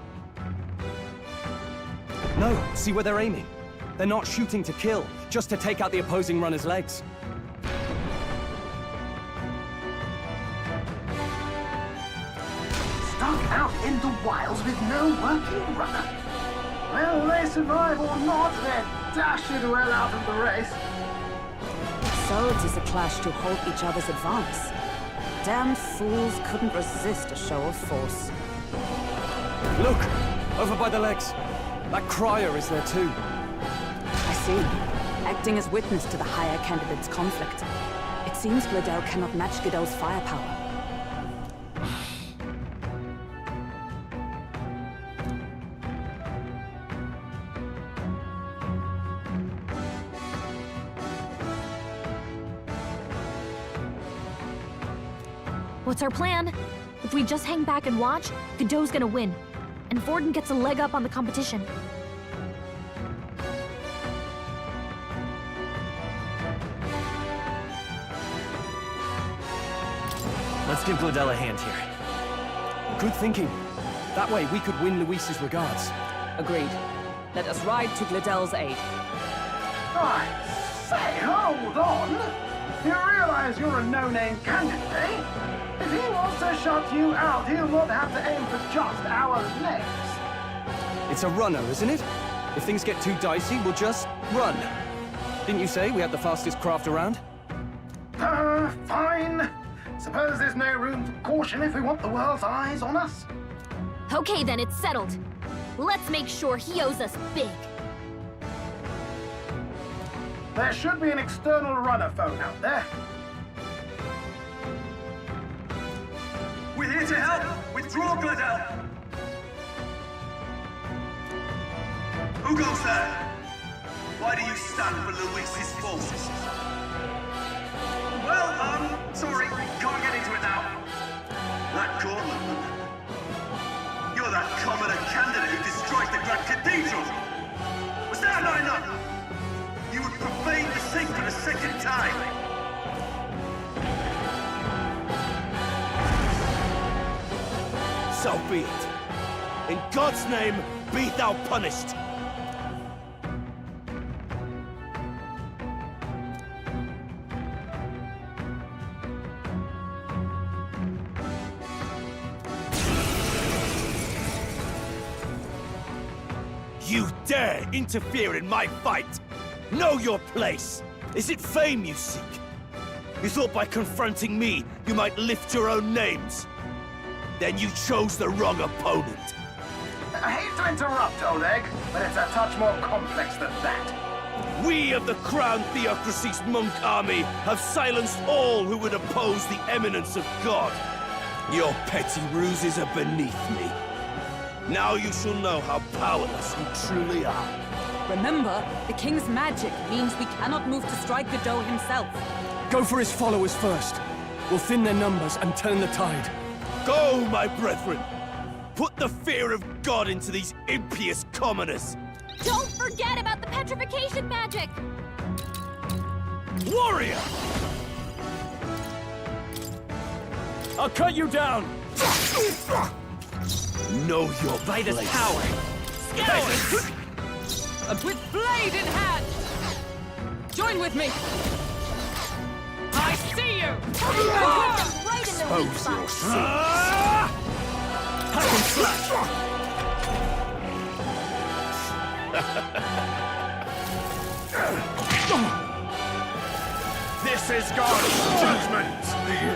No, see where they're aiming. They're not shooting to kill, just to take out the opposing runner's legs. Stuck out in the wilds with no working runner. Well, they survive or not, they're dashed well out of the race. So it is a clash to halt each other's advance. Damn fools couldn't resist a show of force. Look! Over by the legs. That crier is there too. I see. Acting as witness to the higher candidate's conflict. It seems Gladel cannot match Guido's firepower. What's our plan? If we just hang back and watch, Godot's gonna win. And Forden gets a leg up on the competition. Let's give Gladel a hand here. Good thinking. That way we could win Luis's regards. Agreed. Let us ride to Gladel's aid. I say, hold on! You realize you're a no-name candidate, eh? If he wants to shut you out, he'll not have to aim for just our legs. It's a runner, isn't it? If things get too dicey, we'll just run. Didn't you say we had the fastest craft around? Fine. Suppose there's no room for caution if we want the world's eyes on us? Okay then, it's settled. Let's make sure he owes us big. There should be an external runner phone out there. We're here to help! Withdraw, Gladel! Who goes there? Why do you stand for Luis's forces? Well, sorry, can't get into it now. That Cortland. You're that commoner candidate who destroyed the Grand Cathedral! Was that not enough? You would profane the sacred a second time! So be it. In God's name, be thou punished! You dare interfere in my fight! Know your place! Is it fame you seek? You thought by confronting me, you might lift your own names? Then you chose the wrong opponent. I hate to interrupt, Oleg, but it's a touch more complex than that. We of the Crown Theocracy's monk army have silenced all who would oppose the eminence of God. Your petty ruses are beneath me. Now you shall know how powerless you truly are. Remember, the king's magic means we cannot move to strike Godot himself. Go for his followers first. We'll thin their numbers and turn the tide. Go, my brethren! Put the fear of God into these impious commoners! Don't forget about the petrification magic! Warrior! I'll cut you down! Know your By this place. power! Cowards! With blade in hand! Join with me! I see you! Right in the weak Expose spot. your sins! Hack and slash! This is God's judgment!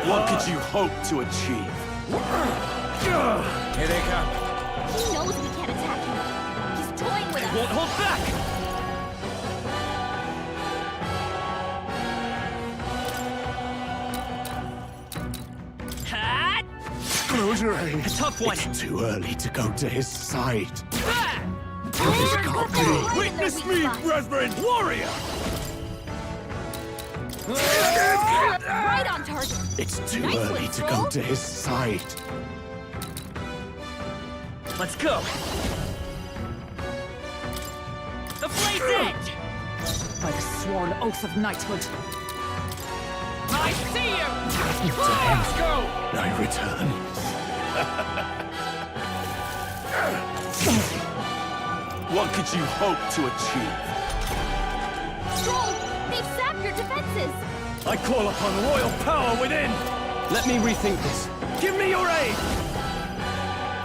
What could you hope to achieve? Here they come. He knows we can't attack him. He's toying with us. Won't hold back! Hat! Close your eyes. A tough one. It's too early to go to his side. Witness me, brethren! Warrior! Right on target. It's too Nice early one, to go Troll. to his side. Let's go! The blade's edge! By the sworn oath of knighthood. I see you! Let's go! I return. What could you hope to achieve? Troll, they've sapped your defenses. I call upon royal power within! Let me rethink this. Give me your aid!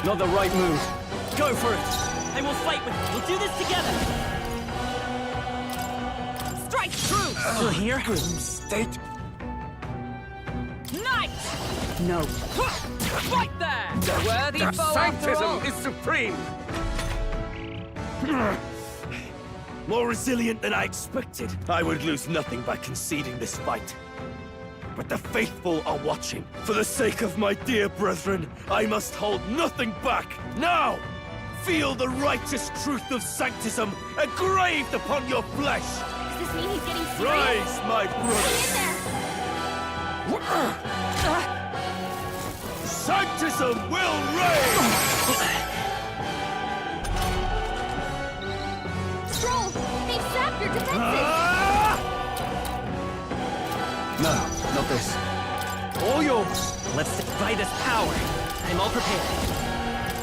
Not the right move. Go for it! I will fight with you. We'll do this together! Strike true! Still here? Grim state. Knight! No. Right there! The worthy foe after all. is supreme! More resilient than I expected. I would lose nothing by conceding this fight. But the faithful are watching. For the sake of my dear brethren, I must hold nothing back. Now! Feel the righteous truth of sanctism engraved upon your flesh! Does this mean he's getting serious? Rise, my brothers! Hang in there. Sanctism will reign! Troll, they've sapped your defenses. No, not this. All yours! Let's defy this power. I'm all prepared.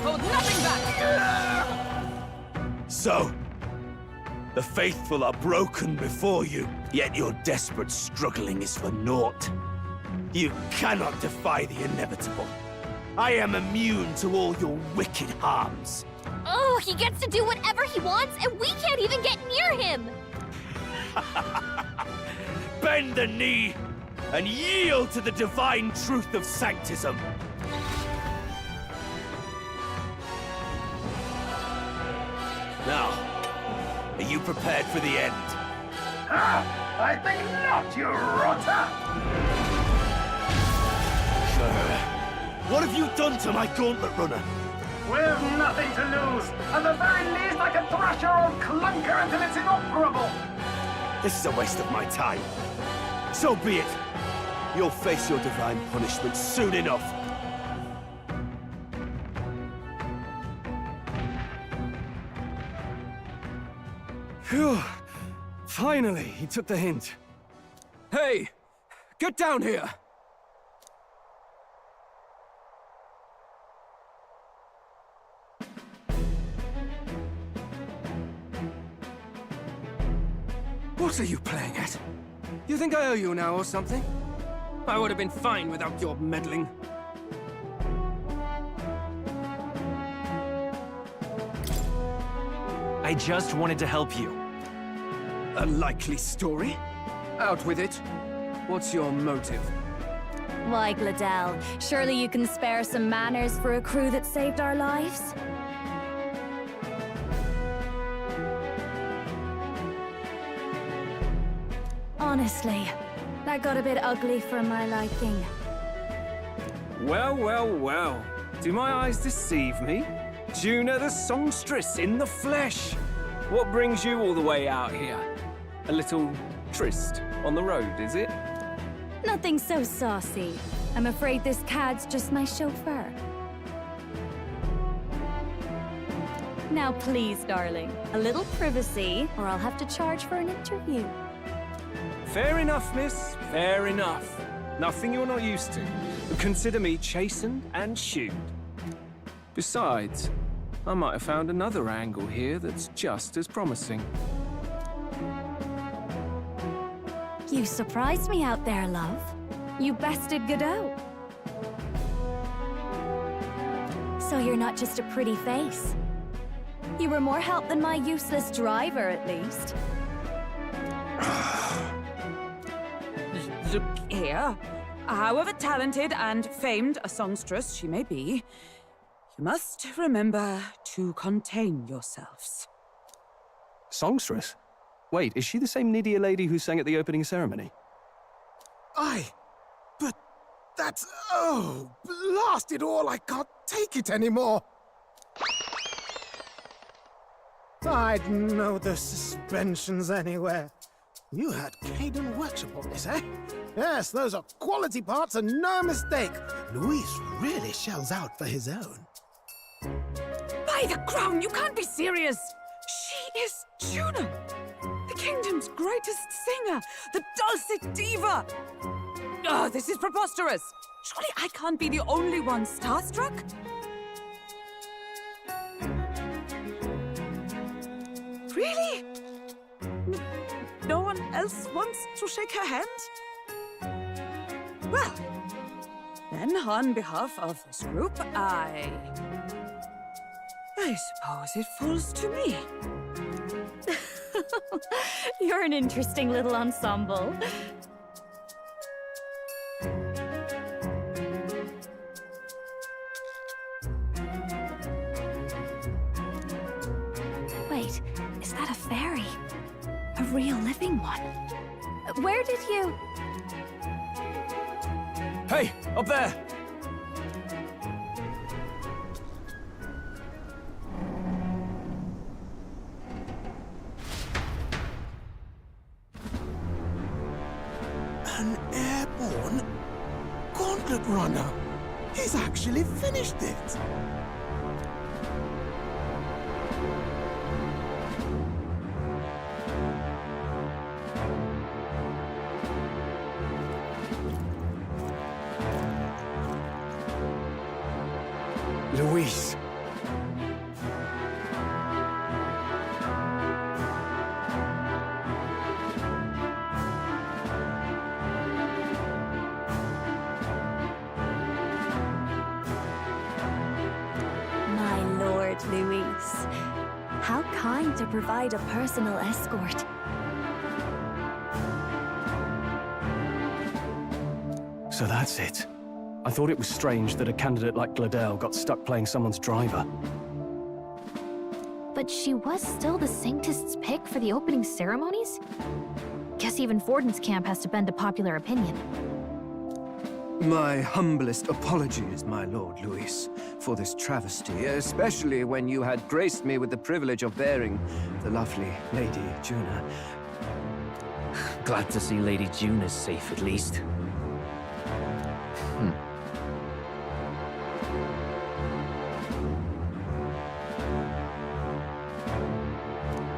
Hold nothing back! So, the faithful are broken before you, yet your desperate struggling is for naught. You cannot defy the inevitable. I am immune to all your wicked harms. Oh, he gets to do whatever he wants, and we can't even get near him. Bend the knee and yield to the divine truth of sanctism. Now, are you prepared for the end? I think not, you rotter! What have you done to my gauntlet runner? We've nothing to lose. At the very least, I can thrash your old clunker until it's inoperable. This is a waste of my time. So be it. You'll face your divine punishment soon enough. Phew. Finally, he took the hint. Hey! Get down here! What are you playing at? You think I owe you now or something? I would have been fine without your meddling. I just wanted to help you. A likely story? Out with it. What's your motive? Why, Gladell, surely you can spare some manners for a crew that saved our lives? Honestly, that got a bit ugly for my liking. Well, well, well. Do my eyes deceive me? Juna the songstress in the flesh. What brings you all the way out here? A little tryst on the road, is it? Nothing so saucy. I'm afraid this cad's just my chauffeur. Now please, darling, a little privacy, or I'll have to charge for an interview. Fair enough, miss. Fair enough. Nothing you're not used to. But consider me chastened and shooed. Besides, I might have found another angle here that's just as promising. You surprised me out there, love. You bested Godot. So you're not just a pretty face. You were more help than my useless driver, at least. Look here. However talented and famed a songstress she may be, you must remember to contain yourselves. Songstress? Wait, is she the same Nydia lady who sang at the opening ceremony? Aye, but that's... oh, blast it all, I can't take it anymore. I'd know the suspensions anywhere. You had Caden Workshop on this, eh? Yes, those are quality parts and no mistake. Luis really shells out for his own. By the crown, you can't be serious! She is Juna, the kingdom's greatest singer, the dulcet diva! Oh, this is preposterous! Surely I can't be the only one starstruck? Really? No one else wants to shake her hand? Well, then on behalf of this group, I suppose it falls to me. You're an interesting little ensemble. Wait, is that a fairy? A real living one? Where did you... Hey, up there! An airborne gauntlet runner. He's actually finished it. Luis. My lord, Luis. How kind to provide a personal escort. So that's it. I thought it was strange that a candidate like Gladel got stuck playing someone's driver. But she was still the Sanctist's pick for the opening ceremonies? Guess even Forden's camp has to bend to popular opinion. My humblest apologies, my lord Luis, for this travesty, especially when you had graced me with the privilege of bearing the lovely Lady Juna. Glad to see Lady Juna's safe, at least.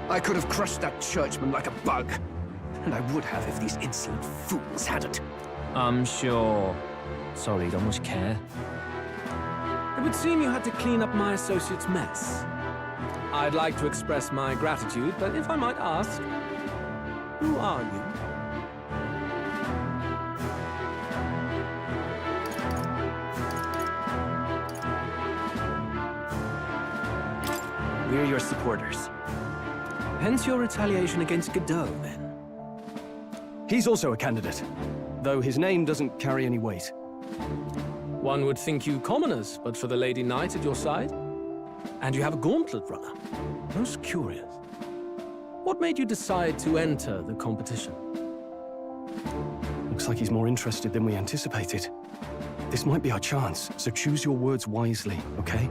I could have crushed that churchman like a bug. And I would have if these insolent fools hadn't. I'm sure. Sorry, don't much care. It would seem you had to clean up my associate's mess. I'd like to express my gratitude, but if I might ask, who are you? We're your supporters. Hence your retaliation against Godot, then? He's also a candidate, though his name doesn't carry any weight. One would think you commoners, but for the Lady Knight at your side. And you have a gauntlet runner. Most curious. What made you decide to enter the competition? Looks like he's more interested than we anticipated. This might be our chance, so choose your words wisely, okay?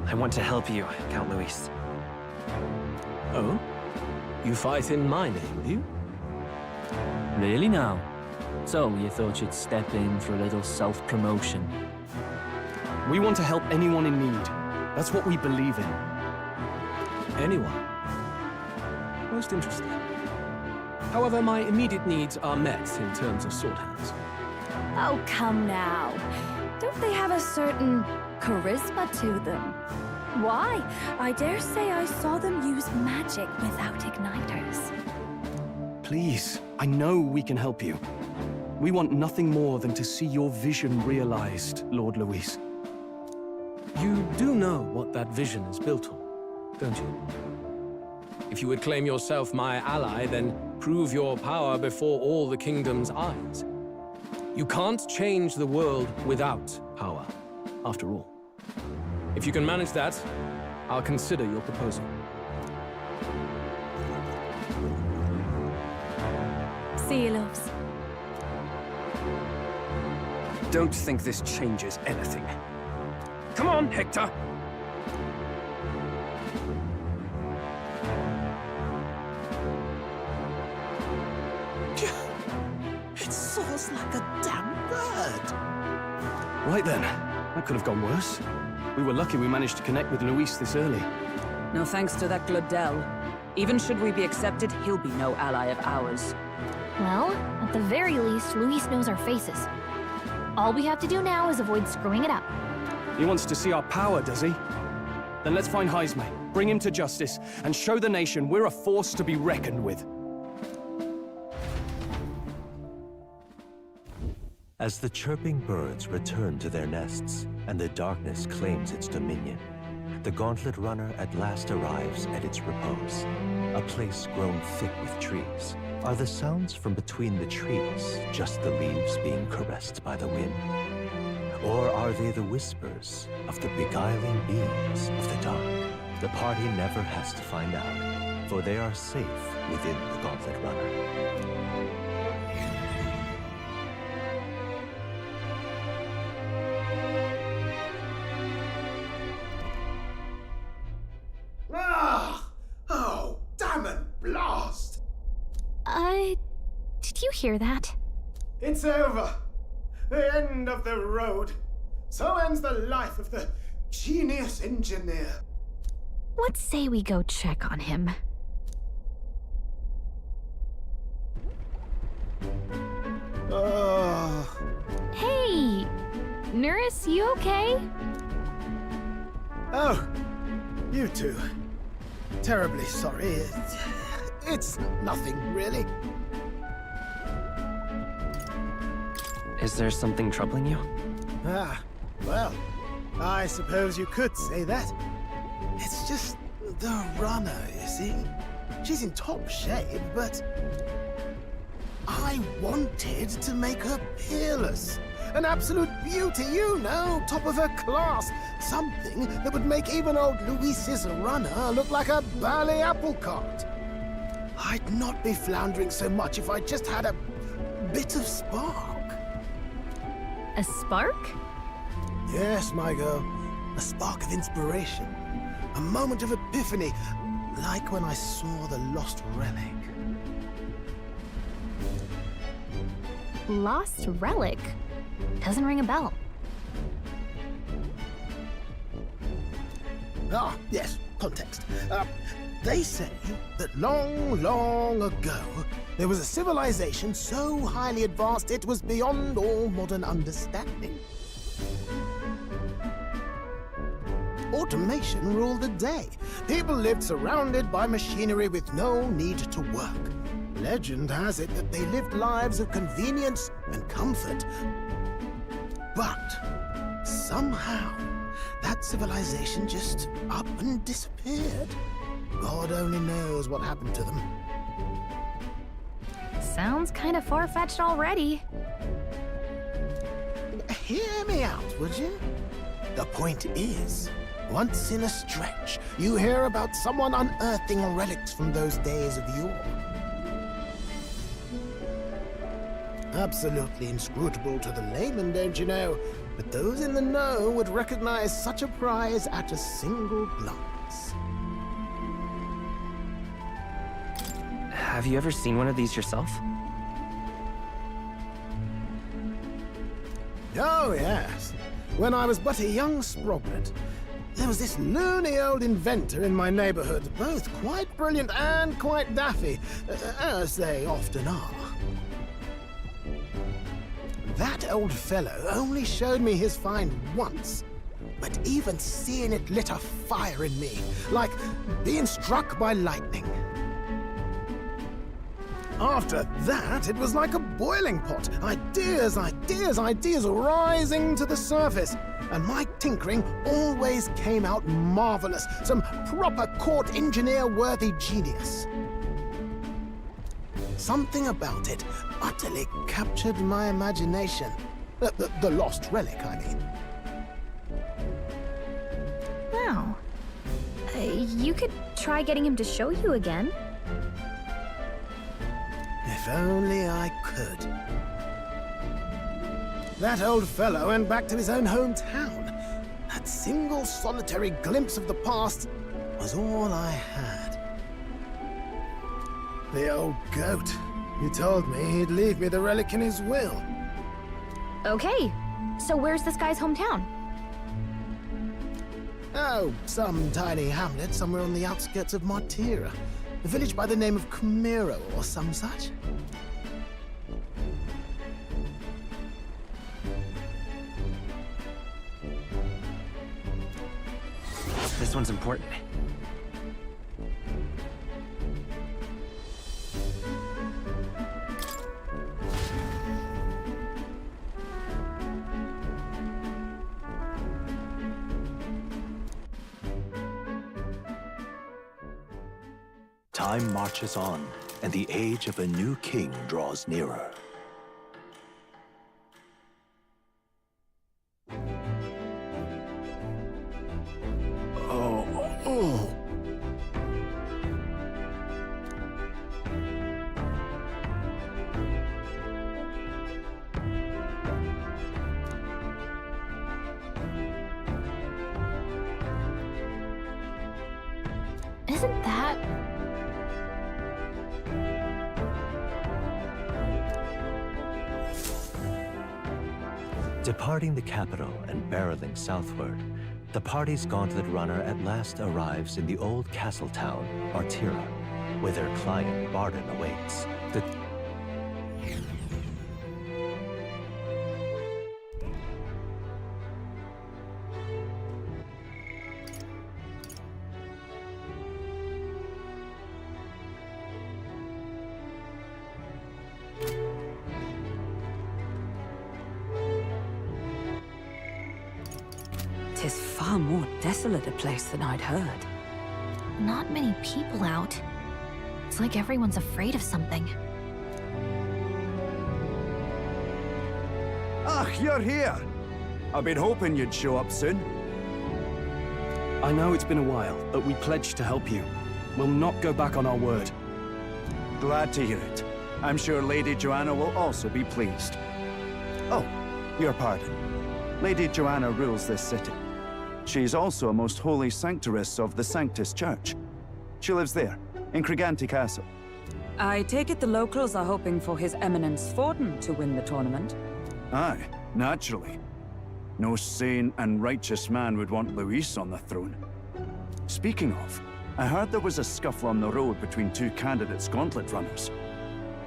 I want to help you, Count Luis. Oh? You fight in my name, do you? Really now? So you thought you'd step in for a little self-promotion? We want to help anyone in need. That's what we believe in. Anyone? Most interesting. However, my immediate needs are met in terms of sword hands. Oh, come now. Don't they have a certain charisma to them? Why? I dare say I saw them use magic without igniters. Please, I know we can help you. We want nothing more than to see your vision realized, Lord Luis. You do know what that vision is built on, don't you? If you would claim yourself my ally, then prove your power before all the kingdom's eyes. You can't change the world without power, after all. If you can manage that, I'll consider your proposal. See you, loves. Don't think this changes anything. Come on, Hector! It soars like a damn bird. Right then, that could have gone worse. We were lucky we managed to connect with Luis this early. No thanks to that Glodell. Even should we be accepted, he'll be no ally of ours. Well, at the very least, Luis knows our faces. All we have to do now is avoid screwing it up. He wants to see our power, does he? Then let's find Jaime, bring him to justice, and show the nation we're a force to be reckoned with. As the chirping birds return to their nests and the darkness claims its dominion, the Gauntlet Runner at last arrives at its repose, a place grown thick with trees. Are the sounds from between the trees just the leaves being caressed by the wind? Or are they the whispers of the beguiling beings of the dark? The party never has to find out. for they are safe within the Gauntlet Runner. Ah! Oh, damn it, blast! Did you hear that? It's over. The end of the road. So ends the life of the genius engineer. Let's say we go check on him. Oh. Hey! Nurse, you okay? Oh, you two. Terribly sorry. It's nothing, really. Is there something troubling you? Ah, well, I suppose you could say that. It's just the runner, you see. She's in top shape, but I wanted to make her peerless. An absolute beauty, you know, top of her class. Something that would make even old Luis's runner look like a ballet apple cart. I'd not be floundering so much if I just had a bit of spark. A spark? Yes, my girl. A spark of inspiration. A moment of epiphany, like when I saw the lost relic. Lost relic? Doesn't ring a bell. Ah, yes, context. They say that long, long ago, there was a civilization so highly advanced it was beyond all modern understanding. Automation ruled the day. People lived surrounded by machinery with no need to work. Legend has it that they lived lives of convenience and comfort. But somehow, that civilization just up and disappeared. God only knows what happened to them. Sounds kind of far-fetched already. Hear me out, would you? The point is, once in a stretch, you hear about someone unearthing relics from those days of yore. Absolutely inscrutable to the layman, don't you know? But those in the know would recognize such a prize at a single glance. Have you ever seen one of these yourself? Oh, yes. When I was but a young sproglet, there was this loony old inventor in my neighborhood, both quite brilliant and quite daffy, as they often are. That old fellow only showed me his find once, but even seeing it lit a fire in me, like being struck by lightning. After that, it was like a boiling pot. Ideas, ideas, ideas rising to the surface. And my tinkering always came out marvelous. Some proper court engineer-worthy genius. Something about it utterly captured my imagination. The lost relic, I mean. Wow. You could try getting him to show you again. If only I could. That old fellow went back to his own hometown. That single solitary glimpse of the past was all I had. The old goat. He told me he'd leave me the relic in his will. Okay, so where's this guy's hometown? Oh, some tiny hamlet somewhere on the outskirts of Martira. A village by the name of Camiro or some such. This one's important. Time marches on, and the age of a new king draws nearer. Isn't that... Departing the capital and barreling southward, the party's gauntlet runner at last arrives in the old castle town, Artira, where their client, Barden, awaits. Tis far more desolate a place than I'd heard. Not many people out. It's like everyone's afraid of something. Ah, you're here! I've been hoping you'd show up soon. I know it's been a while, but we pledged to help you. We'll not go back on our word. Glad to hear it. I'm sure Lady Joanna will also be pleased. Oh, your pardon. Lady Joanna rules this city. She's also a most holy sanctoress of the Sanctus Church. She lives there, in Criganti Castle. I take it the locals are hoping for His Eminence Forden to win the tournament? Aye, naturally. No sane and righteous man would want Luis on the throne. Speaking of, I heard there was a scuffle on the road between two candidates' gauntlet runners.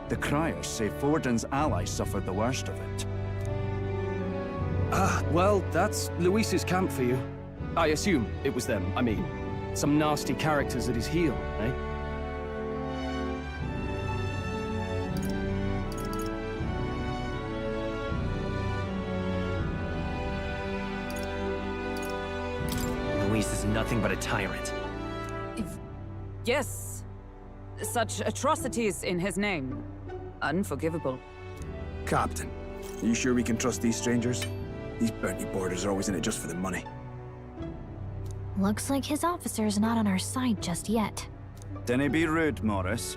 The criers say Forden's ally suffered the worst of it. Ah, well, that's Luis's camp for you. I assume it was them. I mean, some nasty characters at his heel, eh? Luis is nothing but a tyrant. Yes. Such atrocities in his name. Unforgivable. Captain, are you sure we can trust these strangers? These bounty boarders are always in it just for the money. Looks like his officer's not on our side just yet. Dinna be rude, Morris.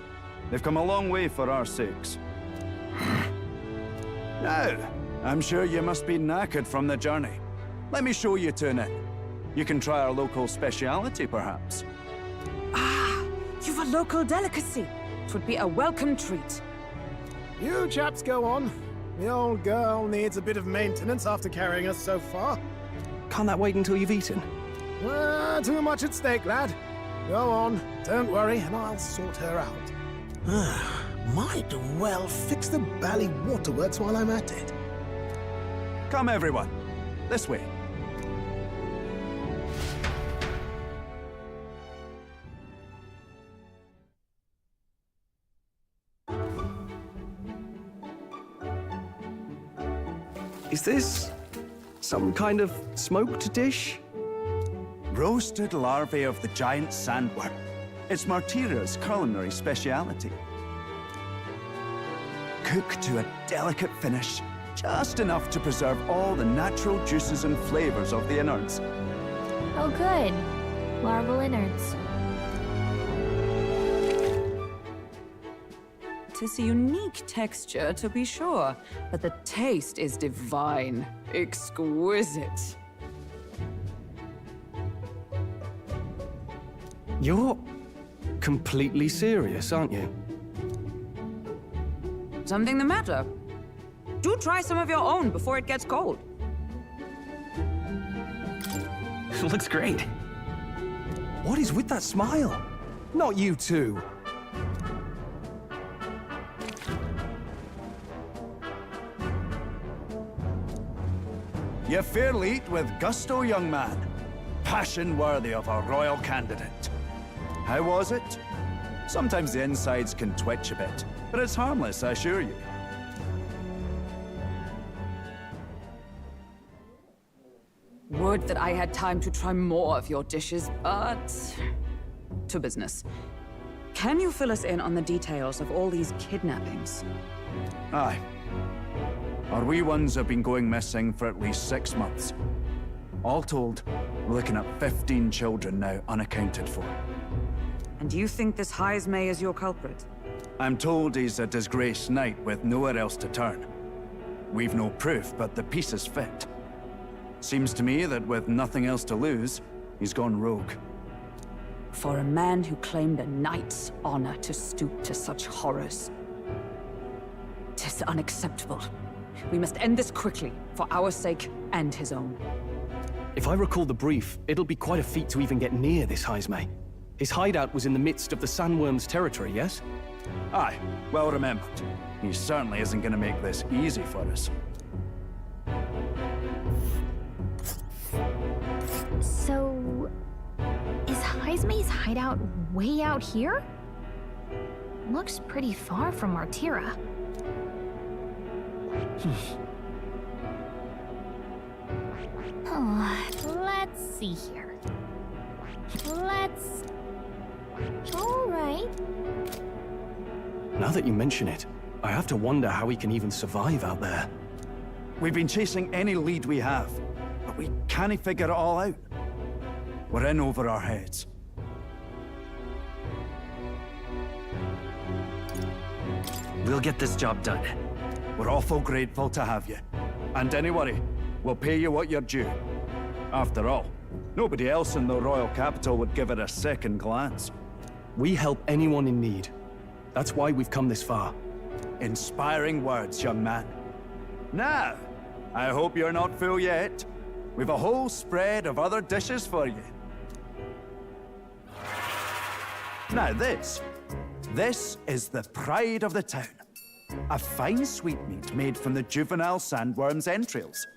They've come a long way for our sakes. Now, I'm sure you must be knackered from the journey. Let me show you to an inn. You can try our local speciality, perhaps. Ah, you've a local delicacy. It would be a welcome treat. You chaps go on. The old girl needs a bit of maintenance after carrying us so far. Can't that wait until you've eaten? Too much at stake, lad. Go on, don't worry, and I'll sort her out. Might well fix the bally waterworks while I'm at it. Come, everyone. This way. Is this some kind of smoked dish? Roasted larvae of the giant sandworm. It's Martira's culinary speciality. Cooked to a delicate finish, just enough to preserve all the natural juices and flavors of the innards. Oh good. Larval innards. Tis a unique texture, to be sure, but the taste is divine. Exquisite. You're completely serious, aren't you? Something the matter? Do try some of your own before it gets cold. Looks great. What is with that smile? Not you two. You fairly eat with gusto, young man. Passion worthy of a royal candidate. How was it? Sometimes the insides can twitch a bit, but it's harmless, I assure you. Would that I had time to try more of your dishes, but... to business. Can you fill us in on the details of all these kidnappings? Aye. Our wee ones have been going missing for at least 6 months. All told, we're looking at 15 children now unaccounted for. And do you think this Heismay is your culprit? I'm told he's a disgraced knight with nowhere else to turn. We've no proof, but the pieces fit. Seems to me that with nothing else to lose, he's gone rogue. For a man who claimed a knight's honor to stoop to such horrors. 'Tis unacceptable. We must end this quickly, for our sake and his own. If I recall the brief, it'll be quite a feat to even get near this Heisme. His hideout was in the midst of the Sandworm's territory, yes? Aye, well remembered. He certainly isn't gonna make this easy for us. So... is Heisme's hideout way out here? Looks pretty far from Martira. Oh, let's see here. Let's... Alright. Now that you mention it, I have to wonder how we can even survive out there. We've been chasing any lead we have, but we can't figure it all out. We're in over our heads. We'll get this job done. We're awful grateful to have you. And don't worry, we'll pay you what you're due. After all, nobody else in the royal capital would give it a second glance. We help anyone in need. That's why we've come this far. Inspiring words, young man. Now, I hope you're not full yet. We've a whole spread of other dishes for you. Now this is the pride of the town. A fine sweetmeat made from the juvenile sandworm's entrails.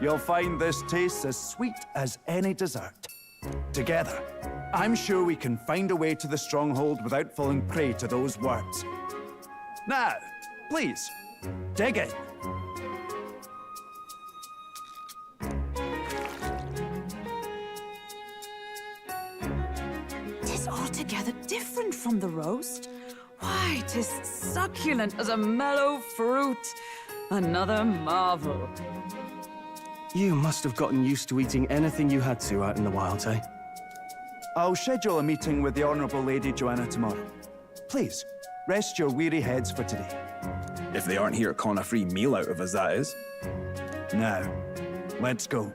You'll find this tastes as sweet as any dessert. Together, I'm sure we can find a way to the stronghold without falling prey to those worms. Now, please, dig in. Tis altogether different from the roast. Why, 'tis succulent as a mellow fruit. Another marvel. You must have gotten used to eating anything you had to out in the wilds, eh? I'll schedule a meeting with the Honorable Lady Joanna tomorrow. Please, rest your weary heads for today. If they aren't here calling a free meal out of us, that is. Now, let's go.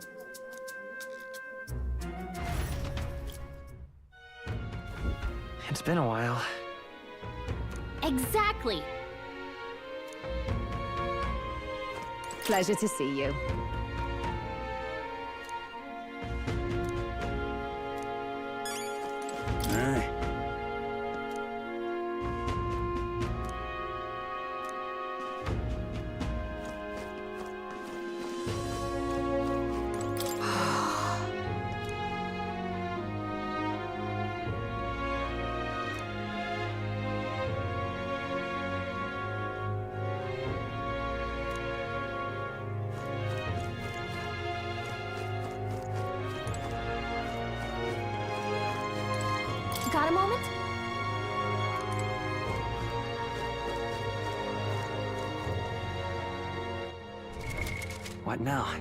It's been a while. Exactly! Pleasure to see you. Aye. Got a moment? What now?